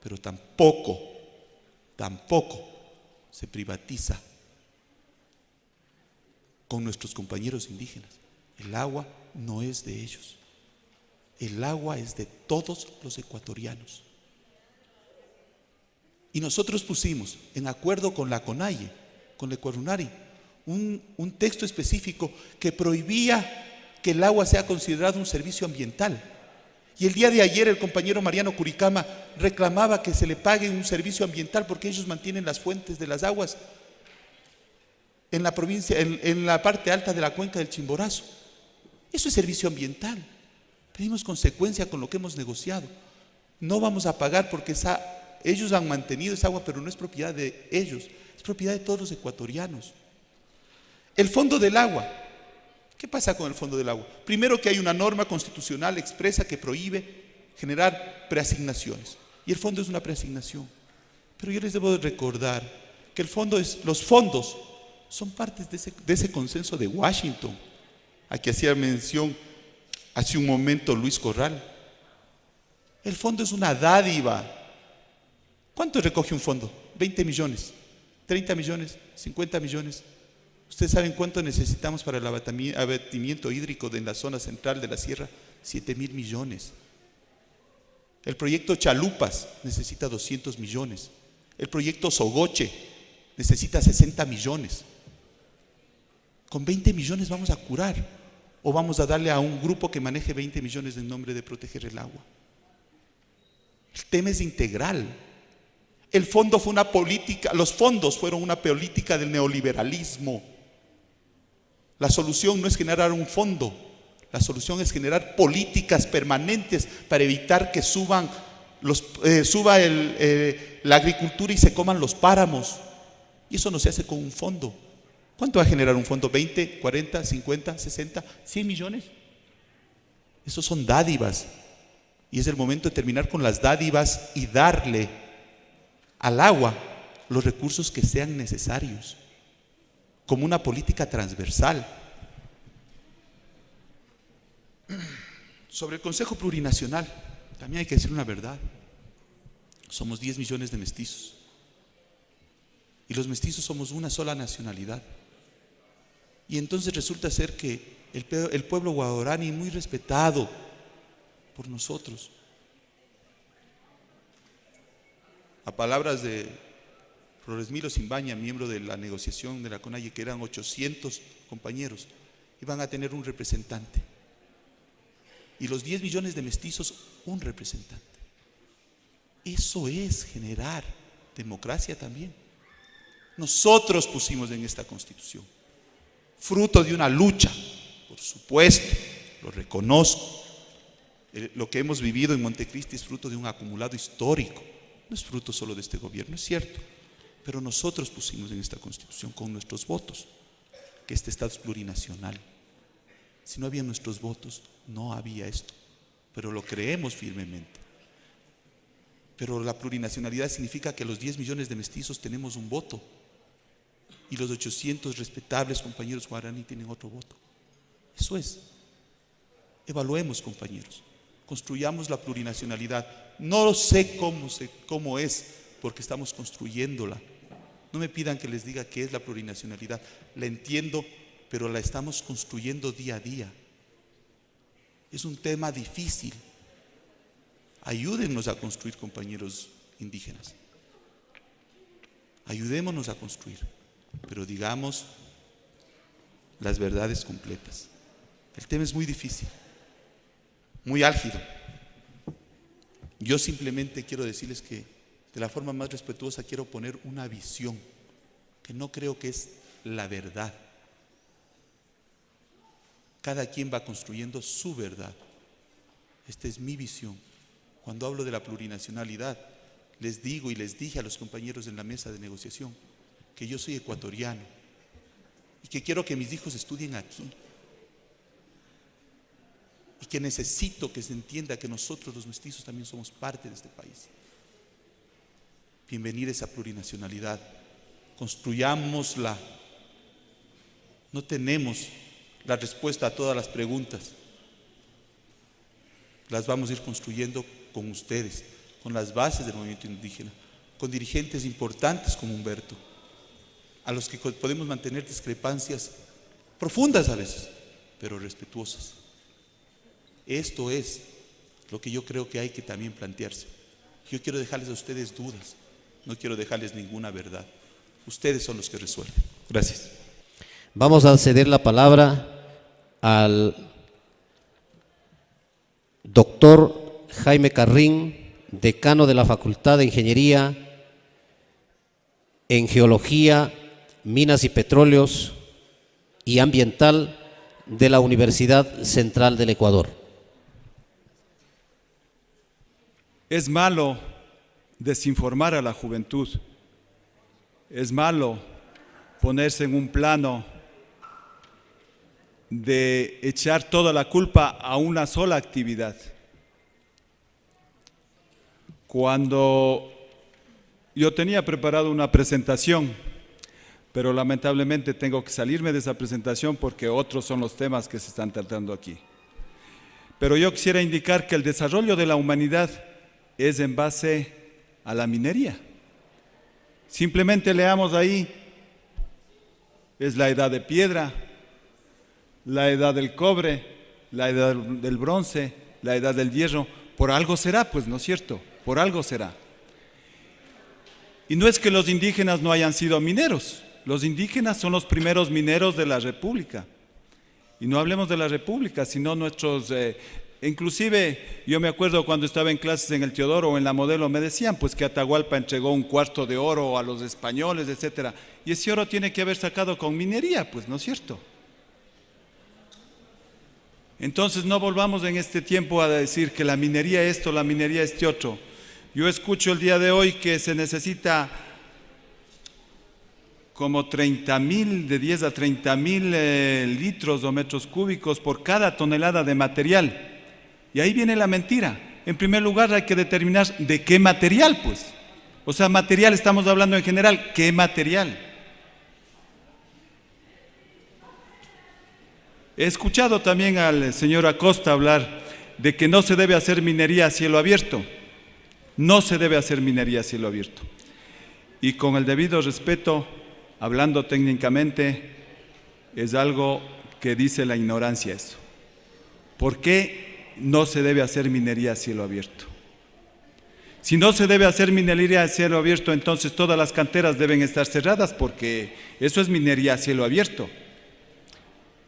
pero tampoco se privatiza con nuestros compañeros indígenas. El agua no es de ellos, el agua es de todos los ecuatorianos. Y nosotros pusimos, en acuerdo con la CONAIE, con la Ecuarunari, un texto específico que prohibía que el agua sea considerado un servicio ambiental. Y el día de ayer el compañero Mariano Curicama reclamaba que se le pague un servicio ambiental porque ellos mantienen las fuentes de las aguas en la provincia, en la parte alta de la cuenca del Chimborazo. Eso es servicio ambiental. Pedimos consecuencia con lo que hemos negociado. No vamos a pagar porque ellos han mantenido esa agua, pero no es propiedad de ellos, es propiedad de todos los ecuatorianos. El fondo del agua. ¿Qué pasa con el fondo del agua? Primero, que hay una norma constitucional expresa que prohíbe generar preasignaciones. Y el fondo es una preasignación. Pero yo les debo recordar que los fondos son partes de ese consenso de Washington, a que hacía mención hace un momento Luis Corral. El fondo es una dádiva. ¿Cuánto recoge un fondo? 20 millones, 30 millones, 50 millones. ¿Ustedes saben cuánto necesitamos para el abatimiento hídrico en la zona central de la sierra? 7.000 millones. El proyecto Chalupas necesita 200 millones. El proyecto Sogoche necesita 60 millones. ¿Con 20 millones vamos a curar? ¿O vamos a darle a un grupo que maneje 20 millones en nombre de proteger el agua? El tema es integral. El fondo fue una política, los fondos fueron una política del neoliberalismo. La solución no es generar un fondo, la solución es generar políticas permanentes para evitar que suba la agricultura y se coman los páramos. Y eso no se hace con un fondo. ¿Cuánto va a generar un fondo? ¿20, 40, 50, 60, 100 millones? Esos son dádivas. Y es el momento de terminar con las dádivas y darle al agua los recursos que sean necesarios, como una política transversal. Sobre el Consejo Plurinacional, también hay que decir una verdad. Somos 10 millones de mestizos. Y los mestizos somos una sola nacionalidad. Y entonces resulta ser que el pueblo guarani, muy respetado por nosotros, a palabras de Floresmilo Simbaña, miembro de la negociación de la CONAIE, que eran 800 compañeros, iban a tener un representante. Y los 10 millones de mestizos, un representante. Eso es generar democracia también. Nosotros pusimos en esta Constitución, fruto de una lucha, por supuesto, lo reconozco. Lo que hemos vivido en Montecristi es fruto de un acumulado histórico, no es fruto solo de este gobierno, es cierto, pero nosotros pusimos en esta Constitución con nuestros votos que este Estado es plurinacional. Si no había nuestros votos, no había esto, pero lo creemos firmemente. Pero la plurinacionalidad significa que los 10 millones de mestizos tenemos un voto y los 800 respetables compañeros guaraní tienen otro voto. Eso es. Evaluemos, compañeros, construyamos la plurinacionalidad. No sé cómo es, porque estamos construyéndola. No me pidan que les diga qué es la plurinacionalidad. La entiendo, pero la estamos construyendo día a día. Es un tema difícil. Ayúdennos a construir, compañeros indígenas. Ayudémonos a construir, pero digamos las verdades completas. El tema es muy difícil, muy álgido. Yo simplemente quiero decirles que de la forma más respetuosa quiero poner una visión que no creo que es la verdad. Cada quien va construyendo su verdad. Esta es mi visión. Cuando hablo de la plurinacionalidad, les digo y les dije a los compañeros en la mesa de negociación que yo soy ecuatoriano y que quiero que mis hijos estudien aquí y que necesito que se entienda que nosotros los mestizos también somos parte de este país. Bienvenida esa plurinacionalidad, construyámosla. No tenemos la respuesta a todas las preguntas. las vamos a ir construyendo con ustedes, con las bases del movimiento indígena, con dirigentes importantes como Humberto, a los que podemos mantener discrepancias profundas a veces, pero respetuosas. Esto es lo que yo creo que hay que también plantearse. Yo quiero dejarles a ustedes dudas, no quiero dejarles ninguna verdad. Ustedes son los que resuelven. Gracias. Vamos a ceder la palabra al doctor Jaime Carrín, decano de la Facultad de Ingeniería en Geología, Minas y Petróleos y Ambiental de la Universidad Central del Ecuador. Es malo desinformar a la juventud, es malo ponerse en un plano de echar toda la culpa a una sola actividad. Cuando yo tenía preparado una presentación, pero lamentablemente tengo que salirme de esa presentación porque otros son los temas que se están tratando aquí. Pero yo quisiera indicar que el desarrollo de la humanidad es en base a la minería. Simplemente leamos ahí, es la edad de piedra, la edad del cobre, la edad del bronce, la edad del hierro. Por algo será, pues, ¿no es cierto? Por algo será. Y no es que los indígenas no hayan sido mineros. Los indígenas son los primeros mineros de la República. Y no hablemos de la República, sino nuestros... inclusive, yo me acuerdo cuando estaba en clases en el Teodoro o en la Modelo, me decían pues que Atahualpa entregó un cuarto de oro a los españoles, etcétera. Y ese oro tiene que haber sacado con minería, pues, ¿no es cierto? Entonces no volvamos en este tiempo a decir que la minería esto, la minería este otro. Yo escucho el día de hoy que se necesita como 30,000, de 10 a 30,000 litros o metros cúbicos por cada tonelada de material. Y ahí viene la mentira. En primer lugar hay que determinar de qué material, pues. O sea, material, estamos hablando en general, ¿qué material? He escuchado también al señor Acosta hablar de que no se debe hacer minería a cielo abierto. No se debe hacer minería a cielo abierto. Y con el debido respeto, hablando técnicamente, es algo que dice la ignorancia eso. ¿Por qué no se debe hacer minería a cielo abierto? Si no se debe hacer minería a cielo abierto, entonces todas las canteras deben estar cerradas porque eso es minería a cielo abierto.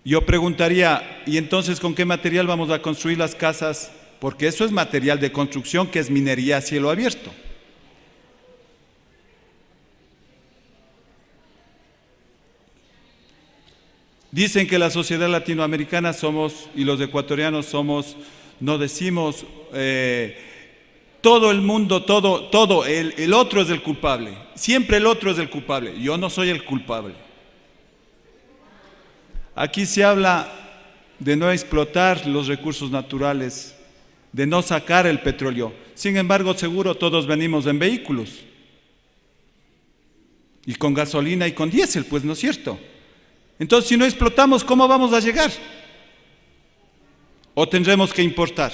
Yo preguntaría, ¿y entonces con qué material vamos a construir las casas? Porque eso es material de construcción que es minería a cielo abierto. Dicen que la sociedad latinoamericana somos, y los ecuatorianos somos, no decimos, todo el mundo, el otro es el culpable. Siempre el otro es el culpable. Yo no soy el culpable. Aquí se habla de no explotar los recursos naturales, de no sacar el petróleo. Sin embargo, seguro todos venimos en vehículos. Y con gasolina y con diésel, pues, ¿no es cierto? Entonces, si no explotamos, ¿cómo vamos a llegar? ¿O tendremos que importar?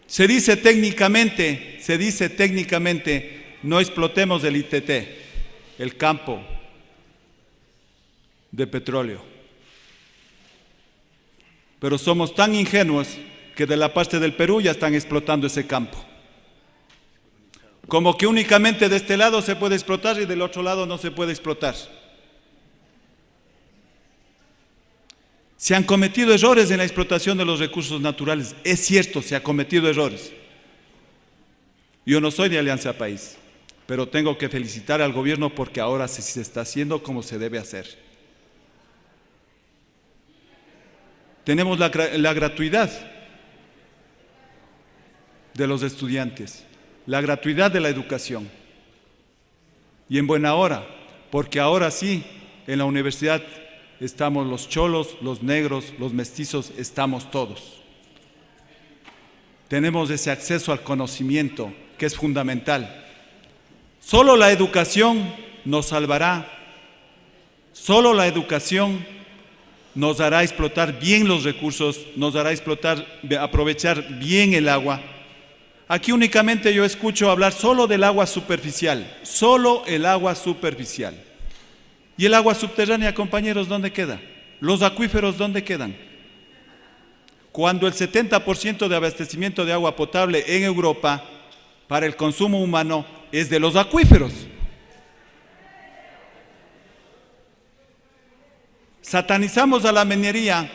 Se dice técnicamente, no explotemos el ITT, el campo de petróleo. Pero somos tan ingenuos que de la parte del Perú ya están explotando ese campo. Como que únicamente de este lado se puede explotar y del otro lado no se puede explotar. Se han cometido errores en la explotación de los recursos naturales. Es cierto, se han cometido errores. Yo no soy de Alianza País, pero tengo que felicitar al gobierno porque ahora sí se está haciendo como se debe hacer. Tenemos la gratuidad de los estudiantes, la gratuidad de la educación. Y en buena hora, porque ahora sí, en la universidad estamos los cholos, los negros, los mestizos, estamos todos. Tenemos ese acceso al conocimiento que es fundamental. Solo la educación nos salvará. Solo la educación nos hará explotar bien los recursos, nos hará aprovechar bien el agua. Aquí únicamente yo escucho hablar solo del agua superficial, solo el agua superficial. ¿Y el agua subterránea, compañeros, dónde queda? ¿Los acuíferos dónde quedan? Cuando el 70% de abastecimiento de agua potable en Europa para el consumo humano es de los acuíferos. Satanizamos a la minería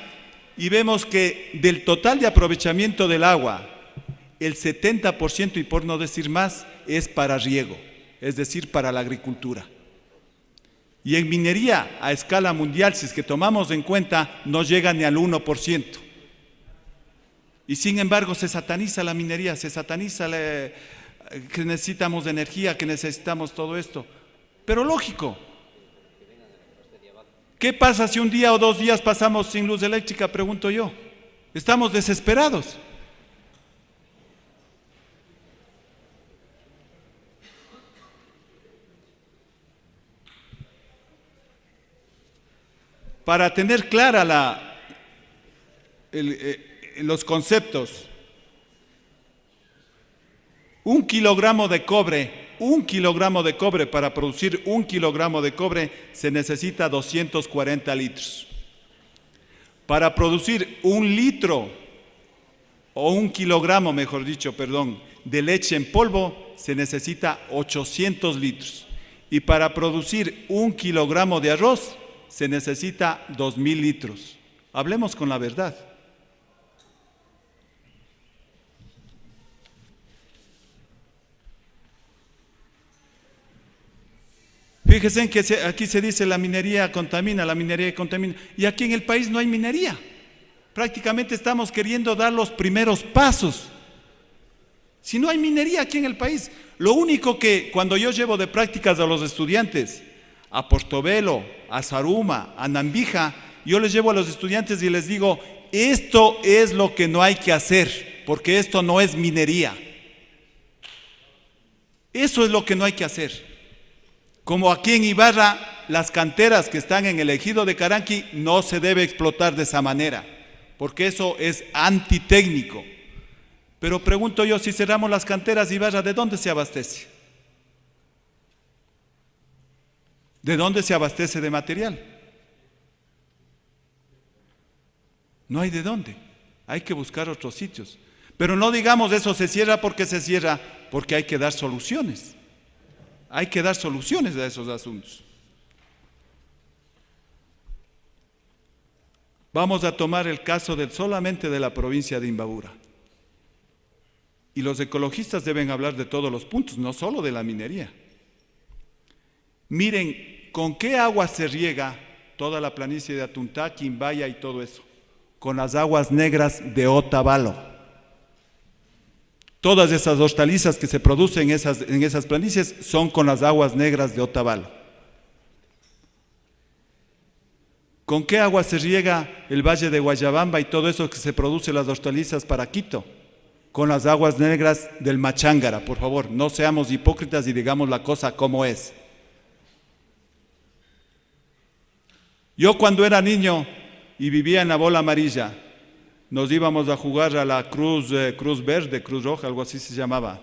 y vemos que del total de aprovechamiento del agua, el 70%, y por no decir más, es para riego, es decir, para la agricultura. Y en minería a escala mundial, si es que tomamos en cuenta, no llega ni al 1%. Y sin embargo se sataniza la minería, se sataniza que necesitamos energía, que necesitamos todo esto. Pero lógico. ¿Qué pasa si un día o 2 días pasamos sin luz eléctrica? Pregunto yo. Estamos desesperados. Para tener clara los conceptos, 1 kilogramo de cobre, para producir 1 kilogramo de cobre se necesita 240 litros. Para producir 1 litro, o 1 kilogramo, mejor dicho, de leche en polvo se necesita 800 litros. Y para producir 1 kilogramo de arroz se necesita 2000 litros. Hablemos con la verdad. Fíjense que aquí se dice la minería contamina, y aquí en el país no hay minería. Prácticamente estamos queriendo dar los primeros pasos. Si no hay minería aquí en el país, lo único que cuando yo llevo de prácticas a los estudiantes, a Portobelo, a Zaruma, a Nambija, yo les llevo a los estudiantes y les digo, esto es lo que no hay que hacer, porque esto no es minería. Eso es lo que no hay que hacer. Como aquí en Ibarra, las canteras que están en el ejido de Caranqui no se debe explotar de esa manera, porque eso es antitécnico. Pero pregunto yo, si cerramos las canteras de Ibarra, ¿de dónde se abastece? ¿De dónde se abastece de material? No hay de dónde. Hay que buscar otros sitios. Pero no digamos eso se cierra, porque hay que dar soluciones. Hay que dar soluciones a esos asuntos. Vamos a tomar el caso solamente de la provincia de Imbabura. Y los ecologistas deben hablar de todos los puntos, no solo de la minería. Miren, ¿con qué agua se riega toda la planicie de Atuntá, Quimbaya y todo eso? Con las aguas negras de Otavalo. Todas esas hortalizas que se producen en esas planicies son con las aguas negras de Otavalo. ¿Con qué agua se riega el valle de Guayabamba y todo eso que se produce las hortalizas para Quito? Con las aguas negras del Machángara. Por favor, no seamos hipócritas y digamos la cosa como es. Yo cuando era niño y vivía en la Bola Amarilla, nos íbamos a jugar a la Cruz Verde, Cruz Roja, algo así se llamaba.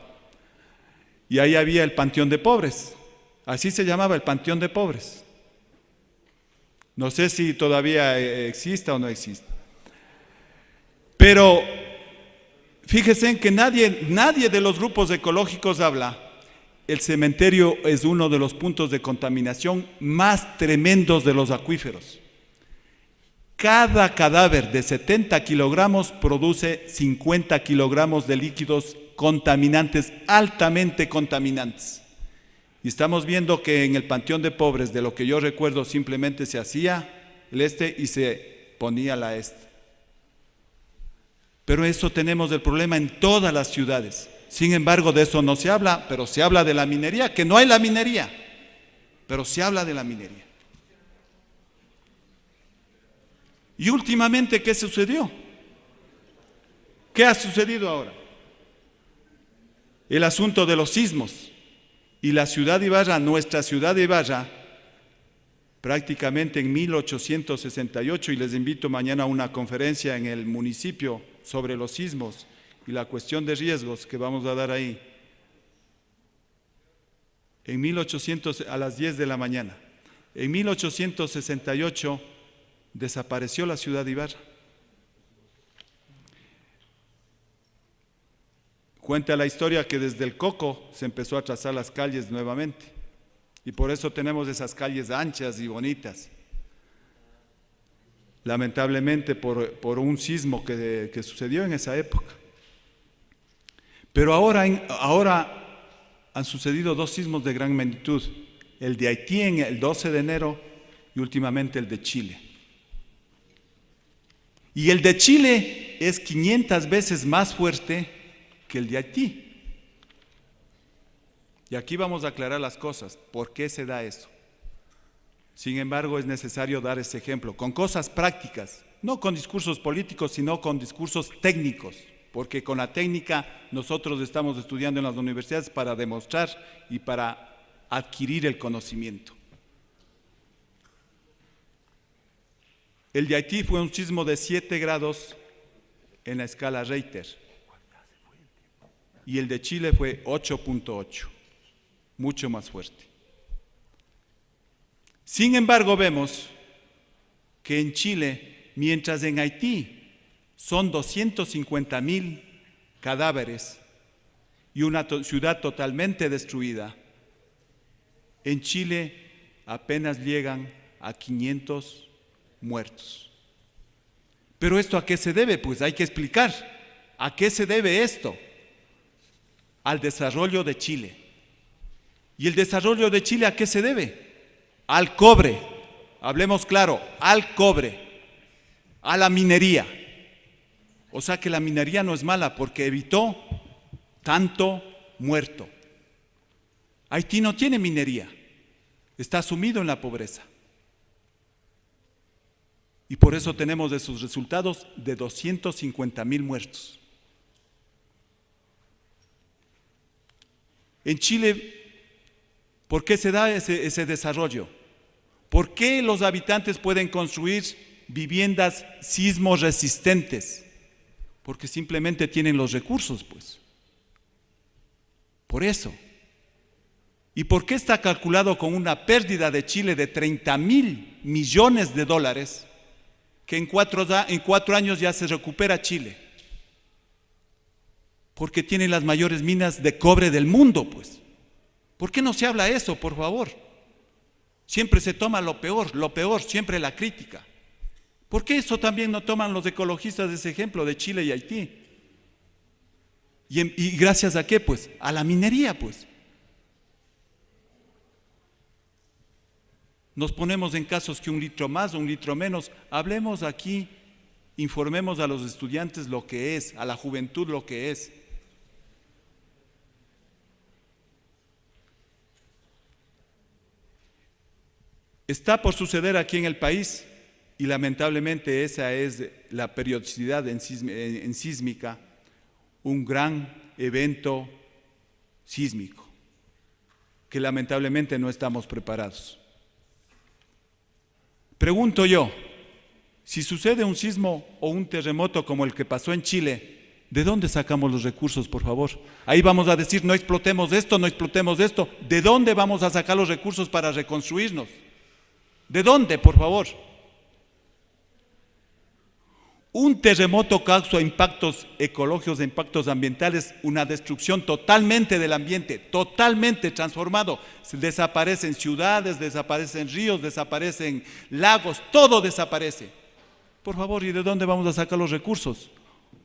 Y ahí había el Panteón de Pobres. Así se llamaba, el Panteón de Pobres. No sé si todavía exista o no existe. Pero fíjense que nadie de los grupos ecológicos habla. El cementerio es uno de los puntos de contaminación más tremendos de los acuíferos. Cada cadáver de 70 kilogramos produce 50 kilogramos de líquidos contaminantes, altamente contaminantes. Y estamos viendo que en el Panteón de Pobres, de lo que yo recuerdo, simplemente se hacía el este y se ponía la este. Pero eso tenemos el problema en todas las ciudades. Sin embargo, de eso no se habla, pero se habla de la minería, que no hay la minería, pero se habla de la minería. Y últimamente, ¿qué sucedió? ¿Qué ha sucedido ahora? El asunto de los sismos. Y la ciudad de Ibarra, nuestra ciudad de Ibarra, prácticamente en 1868, y les invito mañana a una conferencia en el municipio sobre los sismos y la cuestión de riesgos que vamos a dar ahí. En 1800, a las 10 de la mañana. En 1868 desapareció la ciudad de Ibarra. Cuenta la historia que desde el Coco se empezó a trazar las calles nuevamente. Y por eso tenemos esas calles anchas y bonitas. Lamentablemente por un sismo que sucedió en esa época. Pero ahora han sucedido dos sismos de gran magnitud. El de Haití en el 12 de enero y últimamente el de Chile. Y el de Chile es 500 veces más fuerte que el de Haití. Y aquí vamos a aclarar las cosas. ¿Por qué se da eso? Sin embargo, es necesario dar ese ejemplo, con cosas prácticas, no con discursos políticos, sino con discursos técnicos, porque con la técnica nosotros estamos estudiando en las universidades para demostrar y para adquirir el conocimiento. El de Haití fue un sismo de 7 grados en la escala Richter y el de Chile fue 8.8, mucho más fuerte. Sin embargo, vemos que en Chile, mientras en Haití son 250,000 cadáveres y una ciudad totalmente destruida, en Chile apenas llegan a 500 muertos. ¿Pero esto a qué se debe? Pues hay que explicar. ¿A qué se debe esto? Al desarrollo de Chile. ¿Y el desarrollo de Chile a qué se debe? Al cobre, hablemos claro, al cobre, a la minería. O sea que la minería no es mala porque evitó tanto muerto. Haití no tiene minería, está sumido en la pobreza. Y por eso tenemos esos resultados de 250,000 muertos. En Chile, ¿por qué se da ese desarrollo? ¿Por qué los habitantes pueden construir viviendas sismo resistentes? Porque simplemente tienen los recursos, pues. Por eso. ¿Y por qué está calculado con una pérdida de Chile de 30,000 millones de dólares que en 4 años ya se recupera Chile? Porque tiene las mayores minas de cobre del mundo, pues. ¿Por qué no se habla eso, por favor? Siempre se toma lo peor, siempre la crítica. ¿Por qué eso también no toman los ecologistas de ese ejemplo de Chile y Haití? ¿Y gracias a qué? Pues a la minería, pues. Nos ponemos en casos que 1 litro más o 1 litro menos. Hablemos aquí, informemos a los estudiantes lo que es, a la juventud lo que es. Está por suceder aquí en el país, y lamentablemente esa es la periodicidad en sísmica, un gran evento sísmico, que lamentablemente no estamos preparados. Pregunto yo, si sucede un sismo o un terremoto como el que pasó en Chile, ¿de dónde sacamos los recursos, por favor? Ahí vamos a decir, no explotemos esto, no explotemos esto. ¿De dónde vamos a sacar los recursos para reconstruirnos? ¿De dónde, por favor? Un terremoto causa impactos ecológicos, impactos ambientales, una destrucción totalmente del ambiente, totalmente transformado. Desaparecen ciudades, desaparecen ríos, desaparecen lagos, todo desaparece. Por favor, ¿y de dónde vamos a sacar los recursos?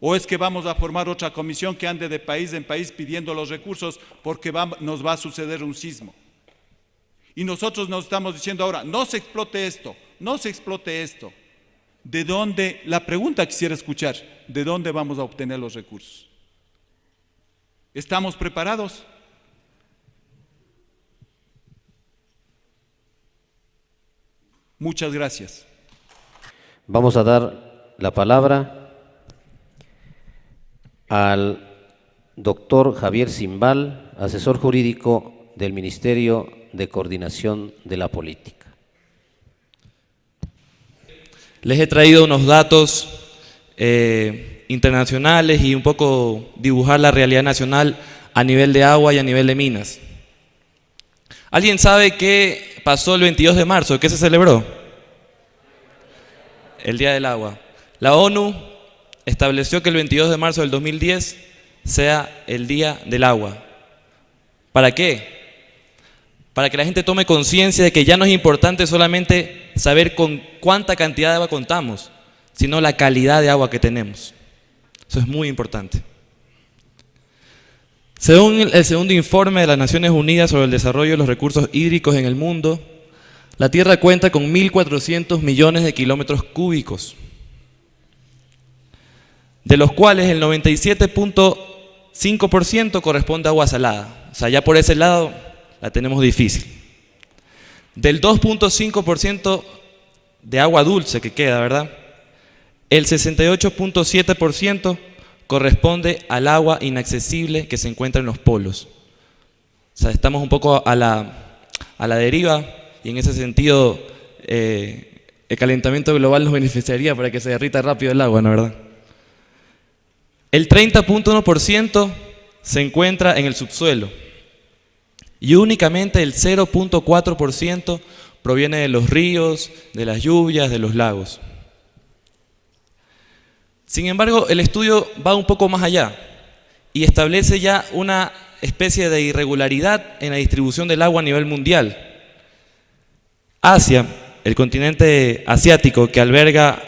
¿O es que vamos a formar otra comisión que ande de país en país pidiendo los recursos porque nos va a suceder un sismo? Y nosotros nos estamos diciendo ahora, no se explote esto, no se explote esto. ¿De dónde? La pregunta quisiera escuchar, ¿de dónde vamos a obtener los recursos? ¿Estamos preparados? Muchas gracias. Vamos a dar la palabra al doctor Javier Simbal, asesor jurídico del Ministerio de Coordinación de la Política. Les he traído unos datos internacionales y un poco dibujar la realidad nacional a nivel de agua y a nivel de minas. ¿Alguien sabe qué pasó el 22 de marzo? ¿Qué se celebró? El Día del Agua. La ONU estableció que el 22 de marzo del 2010 sea el Día del Agua. ¿Para qué? Para que la gente tome conciencia de que ya no es importante solamente saber con cuánta cantidad de agua contamos, sino la calidad de agua que tenemos. Eso es muy importante. Según el segundo informe de las Naciones Unidas sobre el desarrollo de los recursos hídricos en el mundo, la Tierra cuenta con 1.400 millones de kilómetros cúbicos, de los cuales el 97.5% corresponde a agua salada. O sea, ya por ese lado la tenemos difícil. Del 2.5% de agua dulce que queda, ¿verdad? El 68.7% corresponde al agua inaccesible que se encuentra en los polos. O sea, estamos un poco a la deriva y en ese sentido el calentamiento global nos beneficiaría para que se derrita rápido el agua, ¿no es verdad? El 30.1% se encuentra en el subsuelo y únicamente el 0.4% proviene de los ríos, de las lluvias, de los lagos. Sin embargo, el estudio va un poco más allá y establece ya una especie de irregularidad en la distribución del agua a nivel mundial. Asia, el continente asiático que alberga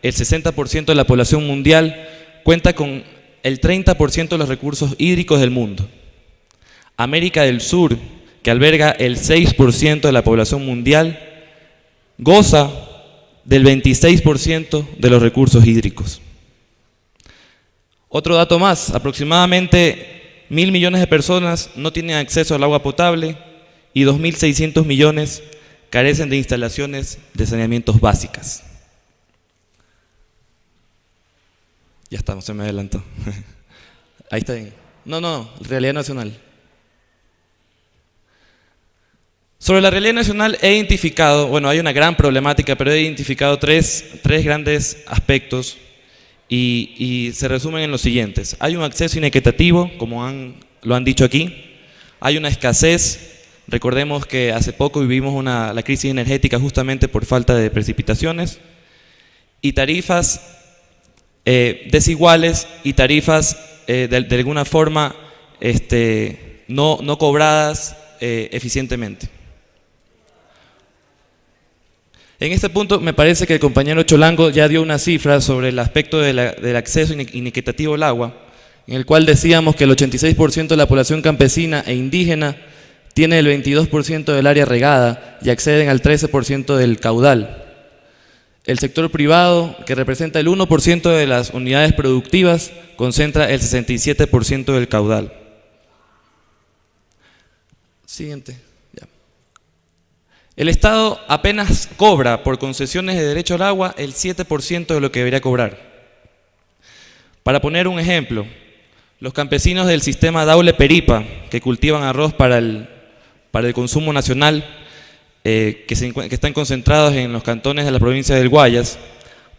el 60% de la población mundial, cuenta con el 30% de los recursos hídricos del mundo. América del Sur, que alberga el 6% de la población mundial, goza del 26% de los recursos hídricos. Otro dato más, aproximadamente 1.000 millones de personas no tienen acceso al agua potable y 2.600 millones carecen de instalaciones de saneamiento básicas. Ya está, se me adelantó. Ahí está bien. No, realidad nacional. Sobre la realidad nacional he identificado, bueno, hay una gran problemática, pero he identificado tres grandes aspectos y se resumen en los siguientes. Hay un acceso inequitativo, como lo han dicho aquí. Hay una escasez. Recordemos que hace poco vivimos la crisis energética justamente por falta de precipitaciones. Y tarifas desiguales y tarifas de alguna forma no cobradas eficientemente. En este punto me parece que el compañero Cholango ya dio una cifra sobre el aspecto del acceso inequitativo al agua, en el cual decíamos que el 86% de la población campesina e indígena tiene el 22% del área regada y acceden al 13% del caudal. El sector privado, que representa el 1% de las unidades productivas, concentra el 67% del caudal. Siguiente. Ya. El Estado apenas cobra por concesiones de derecho al agua el 7% de lo que debería cobrar. Para poner un ejemplo, los campesinos del sistema Daule-Peripa, que cultivan arroz para el consumo nacional, que están concentrados en los cantones de la provincia del Guayas,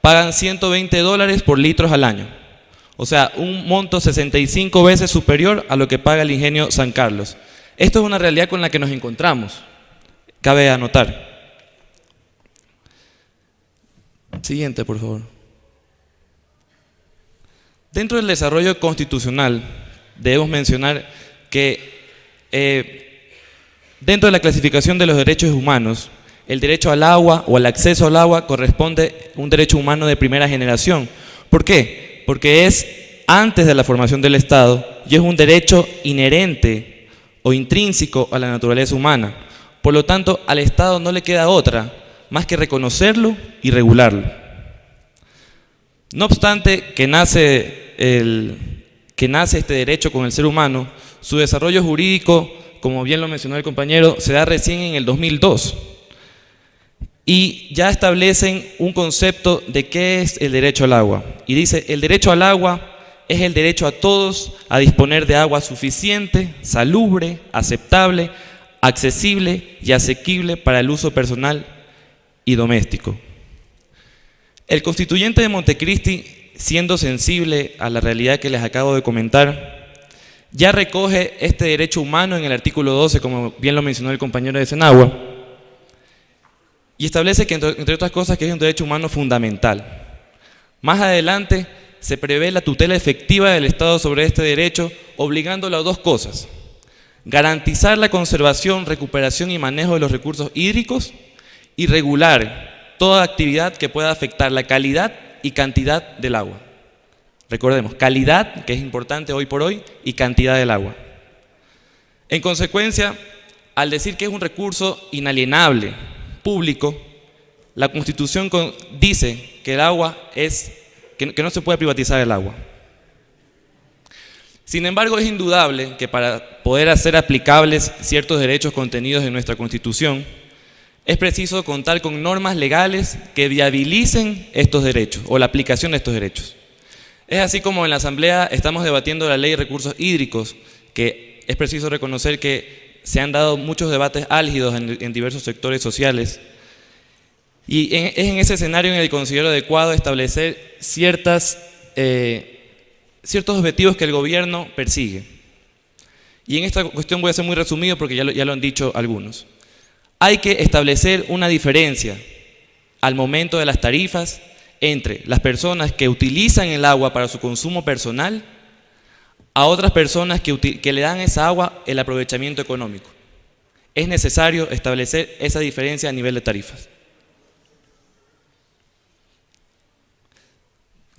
pagan $120 por litros al año. O sea, un monto 65 veces superior a lo que paga el ingenio San Carlos. Esto es una realidad con la que nos encontramos, cabe anotar. Siguiente, por favor. Dentro del desarrollo constitucional, debemos mencionar que dentro de la clasificación de los derechos humanos, el derecho al agua o al acceso al agua corresponde a un derecho humano de primera generación. ¿Por qué? Porque es antes de la formación del Estado y es un derecho inherente o intrínseco a la naturaleza humana. Por lo tanto, al Estado no le queda otra más que reconocerlo y regularlo. No obstante que nace este derecho con el ser humano, su desarrollo jurídico, como bien lo mencionó el compañero, se da recién en el 2002. Y ya establecen un concepto de qué es el derecho al agua. Y dice, el derecho al agua es el derecho a todos a disponer de agua suficiente, salubre, aceptable, accesible y asequible para el uso personal y doméstico. El constituyente de Montecristi, siendo sensible a la realidad que les acabo de comentar, ya recoge este derecho humano en el artículo 12, como bien lo mencionó el compañero de Senagua, y establece que, entre otras cosas, que es un derecho humano fundamental. Más adelante se prevé la tutela efectiva del Estado sobre este derecho, obligándolo a dos cosas: garantizar la conservación, recuperación y manejo de los recursos hídricos y regular toda actividad que pueda afectar la calidad y cantidad del agua. Recordemos, calidad, que es importante hoy por hoy, y cantidad del agua. En consecuencia, al decir que es un recurso inalienable, público, la Constitución dice que el agua es, que no se puede privatizar el agua. Sin embargo, es indudable que para poder hacer aplicables ciertos derechos contenidos en nuestra Constitución, es preciso contar con normas legales que viabilicen estos derechos o la aplicación de estos derechos. Es así como en la Asamblea estamos debatiendo la Ley de Recursos Hídricos, que es preciso reconocer que se han dado muchos debates álgidos en diversos sectores sociales. Y es en ese escenario en el que considero adecuado establecer ciertos objetivos que el gobierno persigue. Y en esta cuestión voy a ser muy resumido porque ya lo han dicho algunos. Hay que establecer una diferencia al momento de las tarifas entre las personas que utilizan el agua para su consumo personal a otras personas que le dan esa agua el aprovechamiento económico. Es necesario establecer esa diferencia a nivel de tarifas.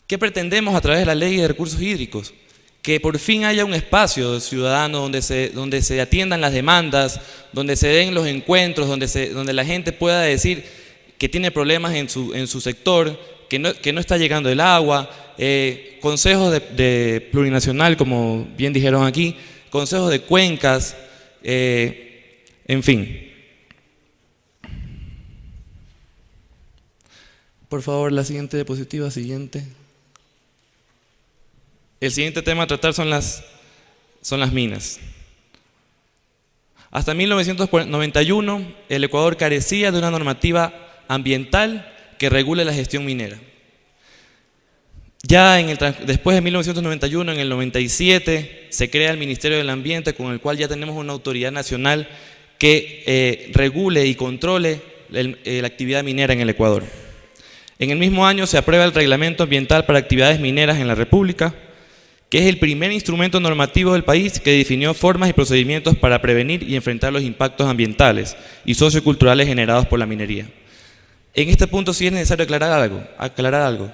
¿Qué pretendemos a través de la Ley de Recursos Hídricos? Que por fin haya un espacio ciudadano donde se atiendan las demandas, donde se den los encuentros, donde la gente pueda decir que tiene problemas en su sector, que no está llegando el agua, consejos de plurinacional, como bien dijeron aquí, consejos de cuencas, en fin. Por favor, la siguiente diapositiva, siguiente. El siguiente tema a tratar son las minas. Hasta 1991, el Ecuador carecía de una normativa ambiental que regule la gestión minera. Ya después de 1991, en el 97, se crea el Ministerio del Ambiente, con el cual ya tenemos una autoridad nacional que regule y controle la actividad minera en el Ecuador. En el mismo año se aprueba el Reglamento Ambiental para Actividades Mineras en la República, que es el primer instrumento normativo del país que definió formas y procedimientos para prevenir y enfrentar los impactos ambientales y socioculturales generados por la minería. En este punto sí es necesario aclarar algo.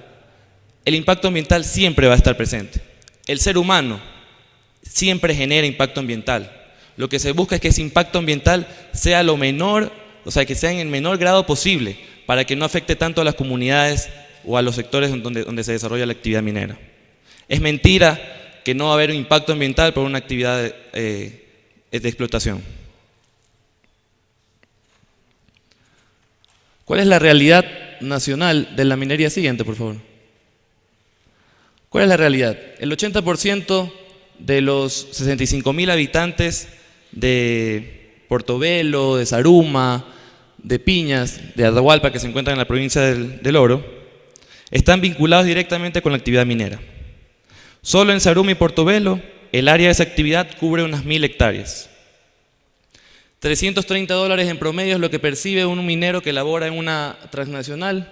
El impacto ambiental siempre va a estar presente. El ser humano siempre genera impacto ambiental. Lo que se busca es que ese impacto ambiental sea lo menor, o sea, que sea en el menor grado posible, para que no afecte tanto a las comunidades o a los sectores donde se desarrolla la actividad minera. Es mentira que no va a haber un impacto ambiental por una actividad de explotación. ¿Cuál es la realidad nacional de la minería? Siguiente, por favor. ¿Cuál es la realidad? El 80% de los 65.000 habitantes de Portobelo, de Zaruma, de Piñas, de Atahualpa, que se encuentran en la provincia del Oro, están vinculados directamente con la actividad minera. Solo en Zaruma y Portobelo, el área de esa actividad cubre unas 1.000 hectáreas. $330 en promedio es lo que percibe un minero que labora en una transnacional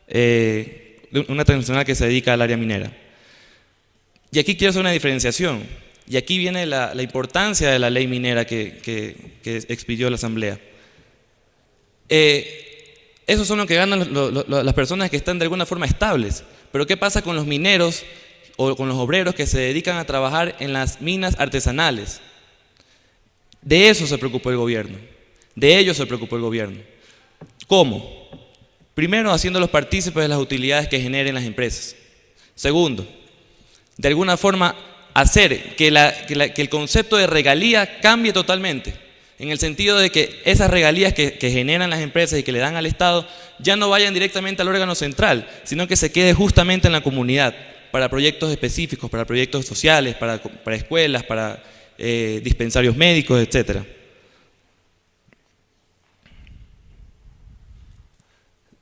que se dedica al área minera. Y aquí quiero hacer una diferenciación, y aquí viene la importancia de la ley minera que expidió la Asamblea. Esos son lo que ganan las personas que están de alguna forma estables, pero ¿qué pasa con los mineros o con los obreros que se dedican a trabajar en las minas artesanales? De eso se preocupó el gobierno, de ellos se preocupó el gobierno. ¿Cómo? Primero, haciéndolos partícipes de las utilidades que generen las empresas. Segundo, de alguna forma hacer que el concepto de regalía cambie totalmente, en el sentido de que esas regalías que generan las empresas y que le dan al Estado ya no vayan directamente al órgano central, sino que se quede justamente en la comunidad, para proyectos específicos, para proyectos sociales, para escuelas, para dispensarios médicos, etc.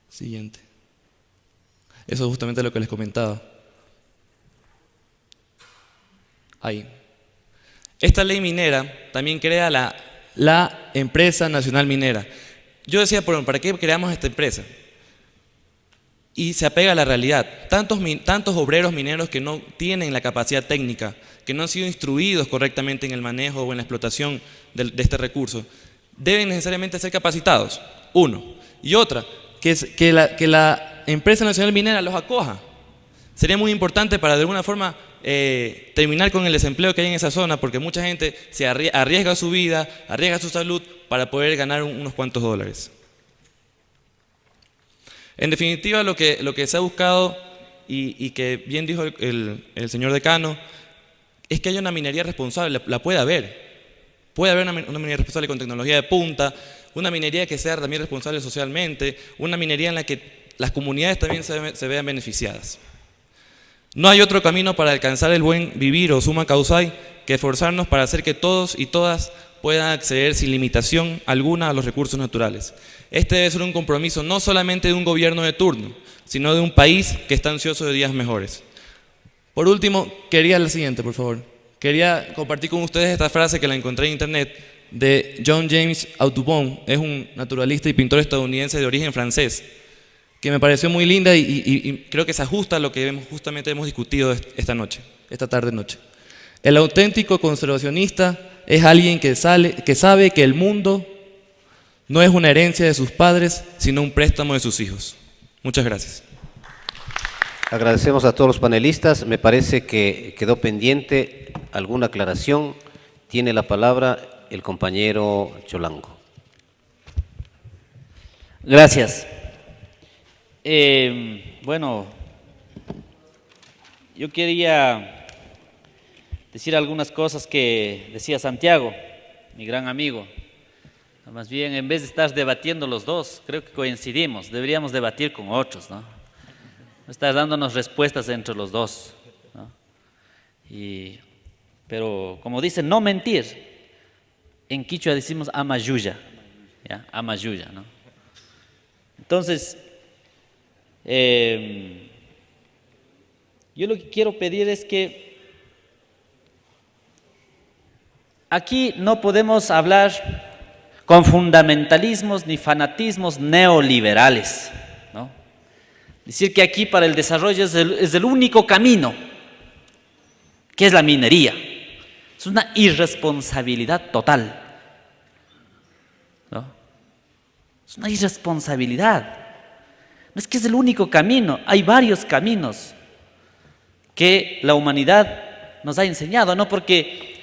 Siguiente. Eso es justamente lo que les comentaba. Ahí. Esta ley minera también crea la Empresa Nacional Minera. Yo decía, ¿para qué creamos esta empresa? Y se apega a la realidad. Tantos obreros mineros que no tienen la capacidad técnica, que no han sido instruidos correctamente en el manejo o en la explotación de este recurso, deben necesariamente ser capacitados. Uno. Y otra, que la Empresa Nacional Minera los acoja. Sería muy importante para de alguna forma terminar con el desempleo que hay en esa zona, porque mucha gente se arriesga su vida, arriesga su salud para poder ganar unos cuantos dólares. En definitiva, lo que se ha buscado, y que bien dijo el señor decano, es que haya una minería responsable. La puede haber. Puede haber una minería responsable con tecnología de punta, una minería que sea también responsable socialmente, una minería en la que las comunidades también se vean beneficiadas. No hay otro camino para alcanzar el buen vivir o summa causae que esforzarnos para hacer que todos y todas puedan acceder sin limitación alguna a los recursos naturales. Este debe ser un compromiso no solamente de un gobierno de turno, sino de un país que está ansioso de días mejores. Por último, quería la siguiente, por favor. Quería compartir con ustedes esta frase que la encontré en internet de John James Audubon, es un naturalista y pintor estadounidense de origen francés, que me pareció muy linda y creo que se ajusta a lo que justamente hemos discutido esta tarde-noche. El auténtico conservacionista es alguien que sabe que el mundo no es una herencia de sus padres, sino un préstamo de sus hijos. Muchas gracias. Agradecemos a todos los panelistas. Me parece que quedó pendiente alguna aclaración. Tiene la palabra el compañero Cholango. Gracias. Bueno, yo quería decir algunas cosas que decía Santiago, mi gran amigo. Más bien, en vez de estar debatiendo los dos, creo que coincidimos, deberíamos debatir con otros, ¿no? Estar dándonos respuestas entre los dos, ¿no? Pero como dicen, no mentir. En quichua decimos amayuya, ¿ya? Amayuya, ¿no? Entonces, yo lo que quiero pedir es que aquí no podemos hablar con fundamentalismos ni fanatismos neoliberales, ¿no? Decir que aquí para el desarrollo es el único camino, que es la minería. Es una irresponsabilidad total, ¿no? Es una irresponsabilidad. No es que es el único camino, hay varios caminos que la humanidad nos ha enseñado, no porque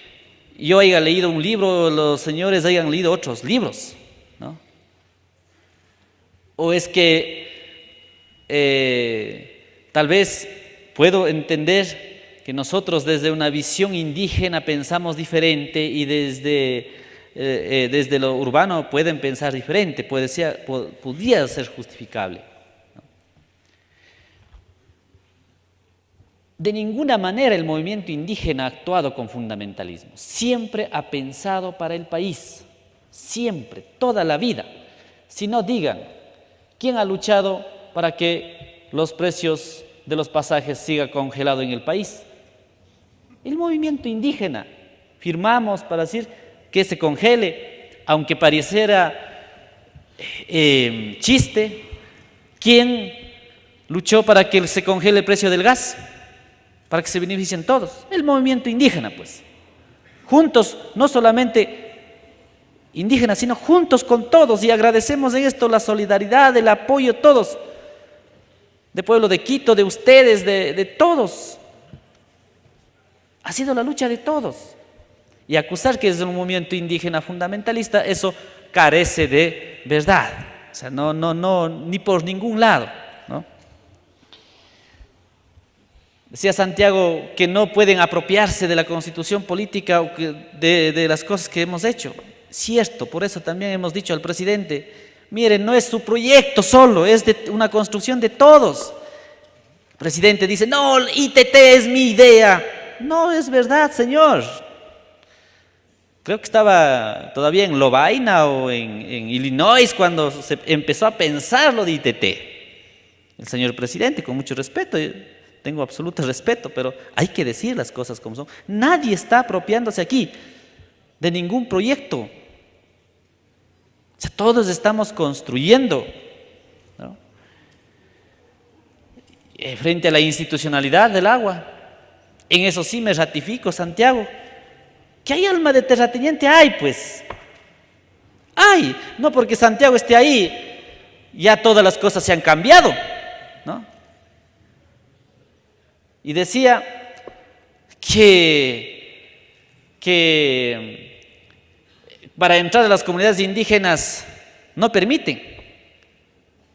yo haya leído un libro, los señores hayan leído otros libros, ¿no? O es que tal vez puedo entender que nosotros desde una visión indígena pensamos diferente y desde lo urbano pueden pensar diferente, podría ser justificable, ¿no? De ninguna manera el movimiento indígena ha actuado con fundamentalismo, siempre ha pensado para el país, siempre, toda la vida. Si no, digan, ¿quién ha luchado para que los precios de los pasajes sigan congelados en el país? El movimiento indígena. Firmamos para decir que se congele, aunque pareciera chiste. ¿Quién luchó para que se congele el precio del gas? Para que se beneficien todos. El movimiento indígena, pues. Juntos, no solamente indígenas, sino juntos con todos. Y agradecemos en esto la solidaridad, el apoyo de todos. Del pueblo de Quito, de ustedes, de todos. Ha sido la lucha de todos. Y acusar que es un movimiento indígena fundamentalista, eso carece de verdad. O sea, no, ni por ningún lado, ¿no? Decía Santiago que no pueden apropiarse de la constitución política o de las cosas que hemos hecho. Cierto, por eso también hemos dicho al presidente, miren, no es su proyecto solo, es de una construcción de todos. El presidente dice, no, ITT es mi idea. No es verdad, señor. Creo que estaba todavía en Lovaina o en Illinois cuando se empezó a pensar lo de ITT. el señor presidente, con mucho respeto, tengo absoluto respeto, pero hay que decir las cosas como son. Nadie está apropiándose aquí de ningún proyecto. O sea, todos estamos construyendo, ¿no? Frente a la institucionalidad del agua. En eso sí me ratifico, Santiago. ¿Que hay alma de terrateniente? Hay, pues. Hay. No porque Santiago esté ahí, ya todas las cosas se han cambiado, ¿no? Y decía que para entrar a las comunidades indígenas no permiten.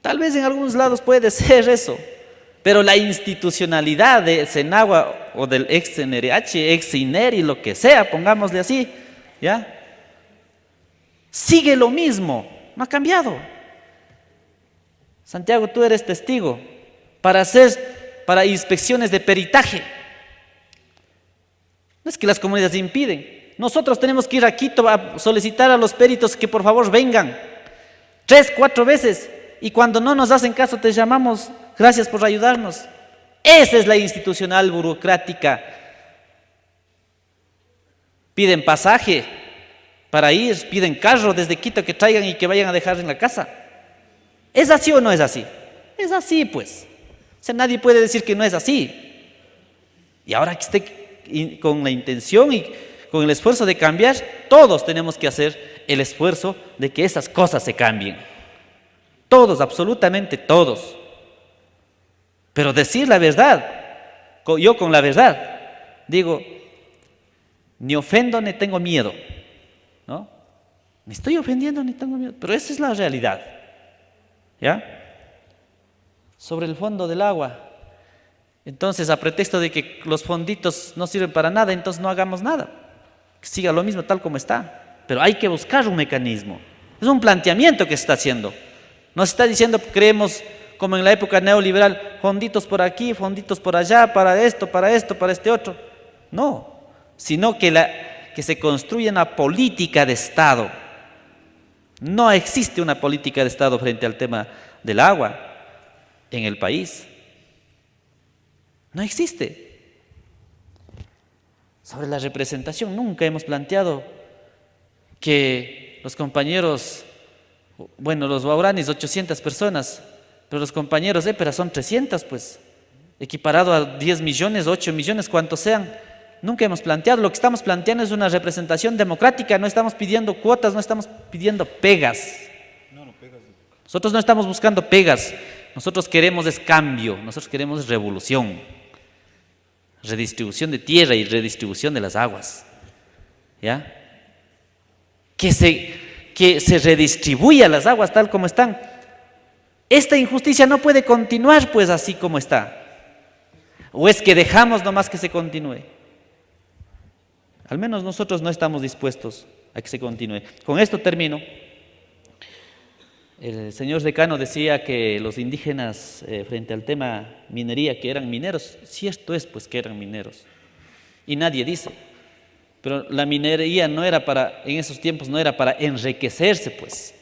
Tal vez en algunos lados puede ser eso, pero la institucionalidad de Senagua o del ex CNRH, ex INERI, lo que sea, pongámosle así, ¿ya? Sigue lo mismo, no ha cambiado. Santiago, tú eres testigo para inspecciones de peritaje. No es que las comunidades impiden. Nosotros tenemos que ir a Quito a solicitar a los peritos que por favor vengan 3, 4 veces, y cuando no nos hacen caso te llamamos, gracias por ayudarnos. Esa es la institucional burocrática. Piden pasaje para ir, piden carro desde Quito que traigan y que vayan a dejar en la casa. ¿Es así o no es así? Es así, pues. O sea, nadie puede decir que no es así. Y ahora que esté con la intención y con el esfuerzo de cambiar, todos tenemos que hacer el esfuerzo de que esas cosas se cambien. Todos, absolutamente todos. Pero decir la verdad, yo con la verdad, digo, ni ofendo ni tengo miedo, ¿no? Ni estoy ofendiendo ni tengo miedo, pero esa es la realidad, ¿ya? Sobre el fondo del agua. Entonces, a pretexto de que los fonditos no sirven para nada, entonces no hagamos nada. Que siga lo mismo tal como está. Pero hay que buscar un mecanismo. Es un planteamiento que se está haciendo. No se está diciendo, creemos, como en la época neoliberal, fonditos por aquí, fonditos por allá, para esto, para este otro. No, sino que se construye una política de Estado. No existe una política de Estado frente al tema del agua en el país. No existe. Sobre la representación, nunca hemos planteado que los compañeros, bueno, los guaraníes 800 personas, pero los compañeros épera son 300, pues, equiparado a 10 millones, 8 millones, cuantos sean. Nunca hemos planteado. Lo que estamos planteando es una representación democrática. No estamos pidiendo cuotas, no estamos pidiendo pegas. Nosotros no estamos buscando pegas. Nosotros queremos es cambio, nosotros queremos revolución, redistribución de tierra y redistribución de las aguas, ¿ya? Que se redistribuya las aguas tal como están. Esta injusticia no puede continuar pues así como está. ¿O es que dejamos nomás que se continúe? Al menos nosotros no estamos dispuestos a que se continúe. Con esto termino. El señor decano decía que los indígenas frente al tema minería, que eran mineros. Cierto es pues que eran mineros. Y nadie dice. Pero la minería no era para, en esos tiempos no era para enriquecerse pues.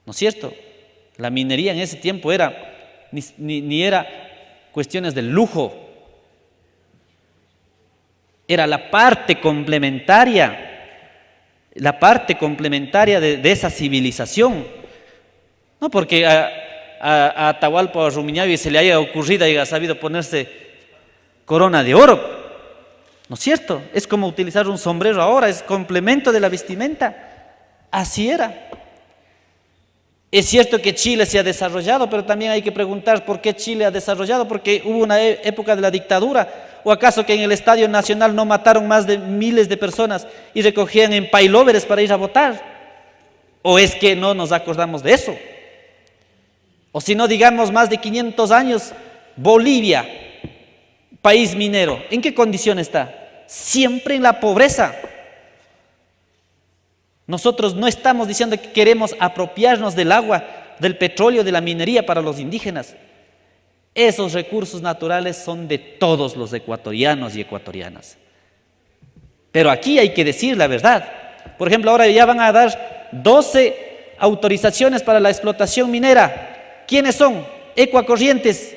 ¿No es cierto? La minería en ese tiempo era, ni era cuestiones de lujo. Era la parte complementaria de esa civilización. No porque a Atahualpa o a Rumiñahui se le haya ocurrido y haya sabido ponerse corona de oro. ¿No es cierto? Es como utilizar un sombrero ahora, es complemento de la vestimenta. Así era. Es cierto que Chile se ha desarrollado, pero también hay que preguntar por qué Chile ha desarrollado, porque hubo una época de la dictadura. ¿O acaso que en el Estadio Nacional no mataron más de miles de personas y recogían en paylovers para ir a votar? ¿O es que no nos acordamos de eso? O si no, digamos más de 500 años, Bolivia, país minero, ¿en qué condición está? Siempre en la pobreza. Nosotros no estamos diciendo que queremos apropiarnos del agua, del petróleo, de la minería para los indígenas. Esos recursos naturales son de todos los ecuatorianos y ecuatorianas. Pero aquí hay que decir la verdad. Por ejemplo, ahora ya van a dar 12 autorizaciones para la explotación minera. ¿Quiénes son? Ecuacorrientes,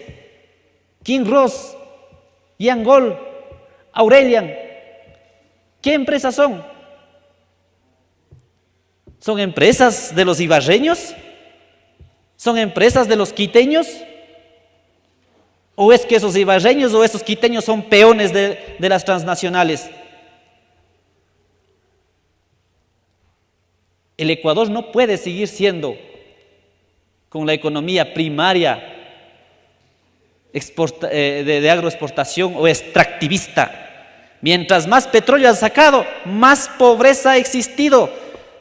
Kinross, Yangol, Aurelian. ¿Qué empresas son? ¿Son empresas de los ibarreños? ¿Son empresas de los quiteños? ¿O es que esos ibarreños o esos quiteños son peones de las transnacionales? El Ecuador no puede seguir siendo con la economía primaria de agroexportación o extractivista. Mientras más petróleo han sacado, más pobreza ha existido.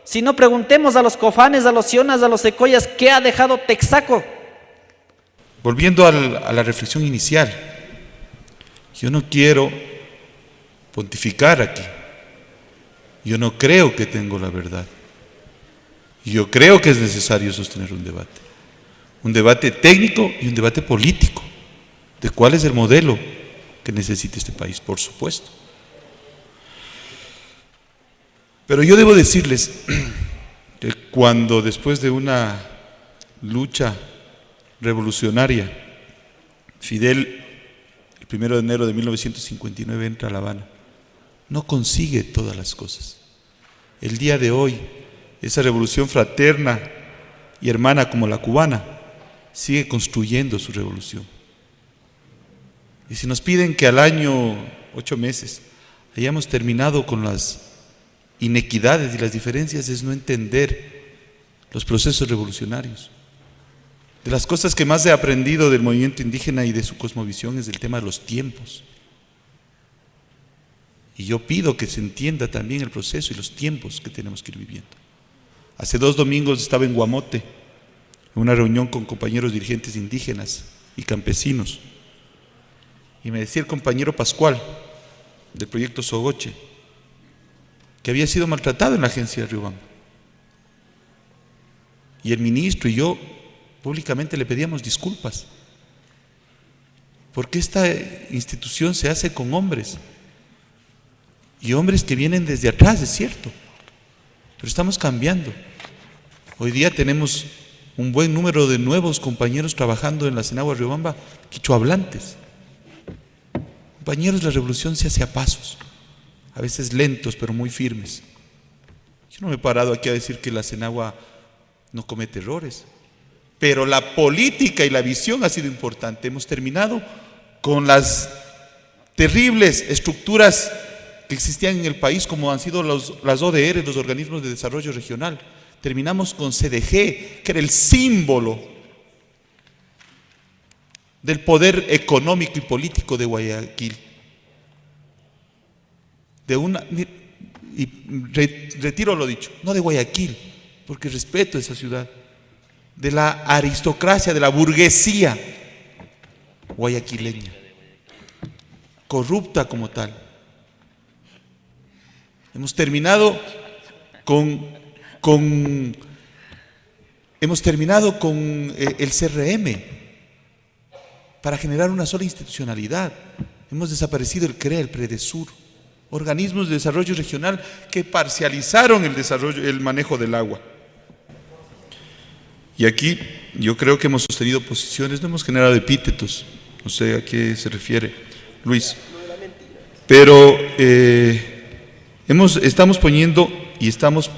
Si no, preguntemos a los cofanes, a los sionas, a los secoyas, ¿qué ha dejado Texaco? Volviendo a la reflexión inicial, yo no quiero pontificar aquí. Yo no creo que tengo la verdad. Yo creo que es necesario sostener un debate técnico y un debate político, de cuál es el modelo que necesita este país, por supuesto. Pero yo debo decirles que cuando después de una lucha revolucionaria, Fidel, el 1 de enero de 1959, entra a La Habana, no consigue todas las cosas. El día de hoy, esa revolución fraterna y hermana como la cubana sigue construyendo su revolución. Y si nos piden que al año 8 meses hayamos terminado con las inequidades y las diferencias, es no entender los procesos revolucionarios. De las cosas que más he aprendido del movimiento indígena y de su cosmovisión es el tema de los tiempos. Y yo pido que se entienda también el proceso y los tiempos que tenemos que ir viviendo. Hace 2 domingos estaba en Guamote, en una reunión con compañeros dirigentes indígenas y campesinos. Y me decía el compañero Pascual, del proyecto Sogoche, que había sido maltratado en la agencia de Riobamba. Y el ministro y yo públicamente le pedíamos disculpas, porque esta institución se hace con hombres, y hombres que vienen desde atrás, es cierto, pero estamos cambiando. Hoy día tenemos un buen número de nuevos compañeros trabajando en la Senagua Riobamba, quichohablantes. Compañeros, la revolución se hace a pasos, a veces lentos, pero muy firmes. Yo no me he parado aquí a decir que la Senagua no comete errores, pero la política y la visión ha sido importante. Hemos terminado con las terribles estructuras que existían en el país, como han sido las ODR, los organismos de desarrollo regional. Terminamos con CDG, que era el símbolo del poder económico y político de Guayaquil. Retiro lo dicho, no de Guayaquil, porque respeto esa ciudad, de la aristocracia, de la burguesía guayaquileña, corrupta como tal. Hemos terminado con el CRM para generar una sola institucionalidad. Hemos desaparecido el CREA, el Predesur, organismos de desarrollo regional que parcializaron el manejo del agua. Y aquí yo creo que hemos sostenido posiciones, no hemos generado epítetos, no sé a qué se refiere Luis, pero estamos poniendo y estamos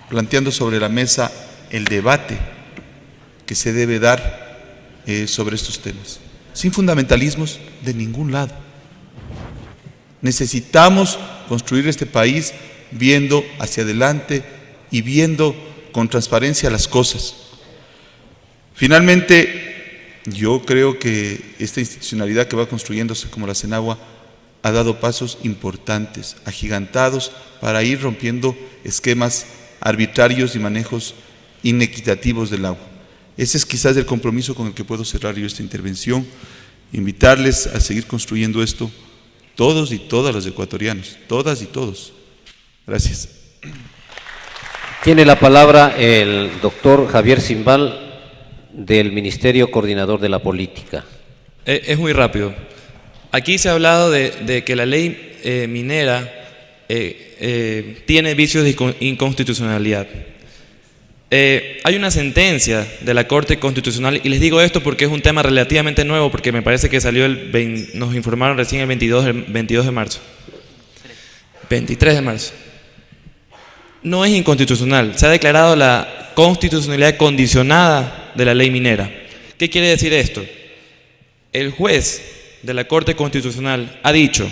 planteando sobre la mesa el debate que se debe dar sobre estos temas, sin fundamentalismos de ningún lado. Necesitamos construir este país viendo hacia adelante y viendo con transparencia las cosas. Finalmente, yo creo que esta institucionalidad que va construyéndose como la Senagua ha dado pasos importantes, agigantados, para ir rompiendo esquemas arbitrarios y manejos inequitativos del agua. Ese es quizás el compromiso con el que puedo cerrar yo esta intervención, invitarles a seguir construyendo esto, todos y todas los ecuatorianos, todas y todos. Gracias. Tiene la palabra el doctor Javier Simbal, del Ministerio Coordinador de la Política. Es muy rápido. Aquí se ha hablado de que la ley minera tiene vicios de inconstitucionalidad. hay una sentencia de la Corte Constitucional, y les digo esto porque es un tema relativamente nuevo, porque me parece que salió nos informaron recién el 22 de marzo. 23 de marzo. No es inconstitucional, se ha declarado la constitucionalidad condicionada de la ley minera. ¿Qué quiere decir esto? El juez de la Corte Constitucional ha dicho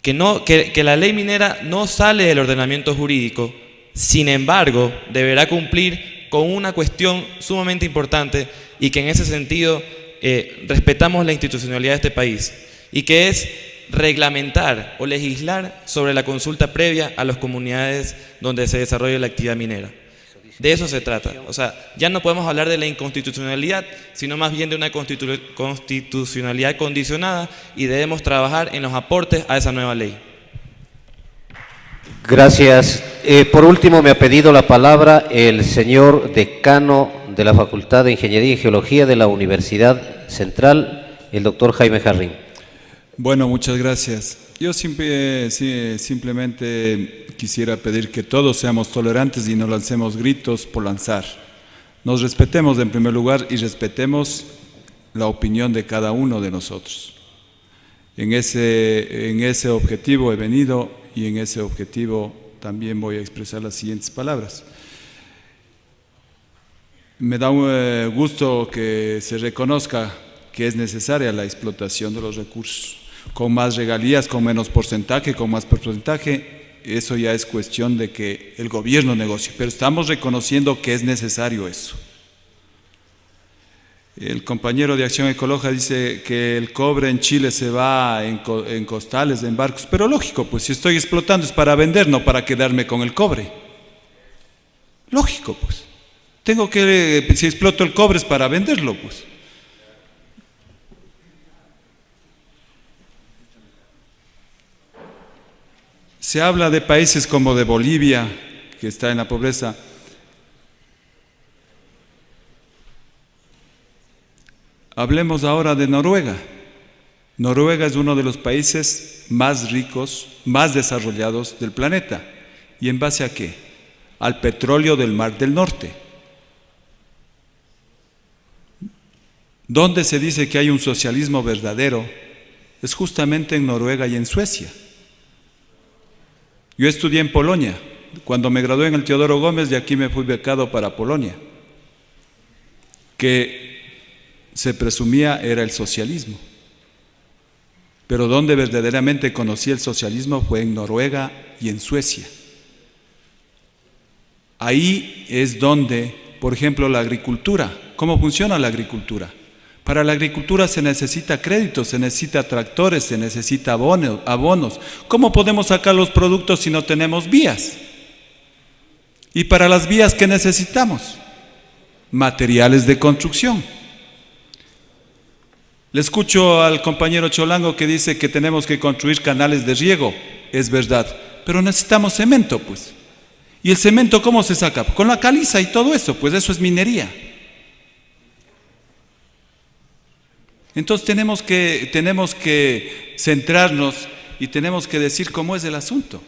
que la ley minera no sale del ordenamiento jurídico. Sin embargo, deberá cumplir con una cuestión sumamente importante y que en ese sentido respetamos la institucionalidad de este país, y que es reglamentar o legislar sobre la consulta previa a las comunidades donde se desarrolla la actividad minera. De eso se trata. O sea, ya no podemos hablar de la inconstitucionalidad, sino más bien de una constitucionalidad condicionada, y debemos trabajar en los aportes a esa nueva ley. Gracias. Por último, me ha pedido la palabra el señor decano de la Facultad de Ingeniería y Geología de la Universidad Central, el doctor Jaime Jarrín. Bueno, muchas gracias. Yo simplemente quisiera pedir que todos seamos tolerantes y no lancemos gritos por lanzar. Nos respetemos en primer lugar y respetemos la opinión de cada uno de nosotros. En ese objetivo he venido, y en ese objetivo también voy a expresar las siguientes palabras. Me da un gusto que se reconozca que es necesaria la explotación de los recursos, con más regalías, con menos porcentaje, con más porcentaje. Eso ya es cuestión de que el gobierno negocie, pero estamos reconociendo que es necesario eso. El compañero de Acción Ecológica dice que el cobre en Chile se va en costales, en barcos, pero lógico, pues si estoy explotando es para vender, no para quedarme con el cobre. Lógico, pues. Si exploto el cobre es para venderlo, pues. Se habla de países como de Bolivia, que está en la pobreza. Hablemos ahora de Noruega. Noruega es uno de los países más ricos, más desarrollados del planeta. ¿Y en base a qué? Al petróleo del Mar del Norte. Donde se dice que hay un socialismo verdadero es justamente en Noruega y en Suecia. Yo estudié en Polonia. Cuando me gradué en el Teodoro Gómez, de aquí me fui becado para Polonia, que se presumía era el socialismo. Pero donde verdaderamente conocí el socialismo fue en Noruega y en Suecia. Ahí es donde, por ejemplo, la agricultura. ¿Cómo funciona la agricultura? Para la agricultura se necesita crédito, se necesita tractores, se necesita abonos. ¿Cómo podemos sacar los productos si no tenemos vías? Y para las vías, ¿qué necesitamos? Materiales de construcción. Le escucho al compañero Cholango que dice que tenemos que construir canales de riego. Es verdad, pero necesitamos cemento, pues. ¿Y el cemento cómo se saca? Con la caliza y todo eso, pues eso es minería. Entonces tenemos que centrarnos y tenemos que decir cómo es el asunto.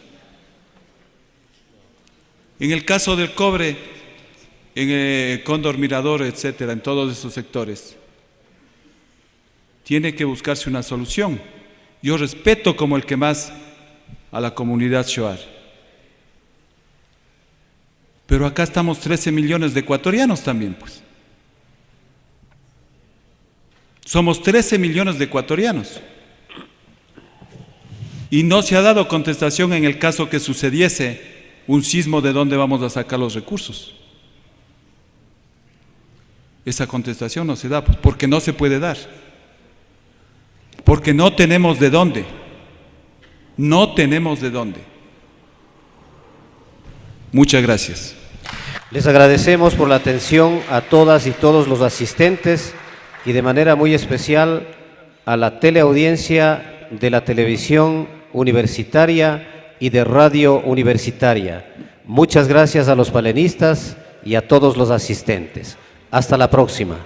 En el caso del cobre, en Cóndor Mirador, etcétera, en todos esos sectores, tiene que buscarse una solución. Yo respeto como el que más a la comunidad Shuar. Pero acá estamos 13 millones de ecuatorianos también, pues. Somos 13 millones de ecuatorianos. Y no se ha dado contestación en el caso que sucediese un sismo de dónde vamos a sacar los recursos. Esa contestación no se da, pues, porque no se puede dar. Porque no tenemos de dónde. No tenemos de dónde. Muchas gracias. Les agradecemos por la atención a todas y todos los asistentes y de manera muy especial a la teleaudiencia de la televisión universitaria y de radio universitaria. Muchas gracias a los panelistas y a todos los asistentes. Hasta la próxima.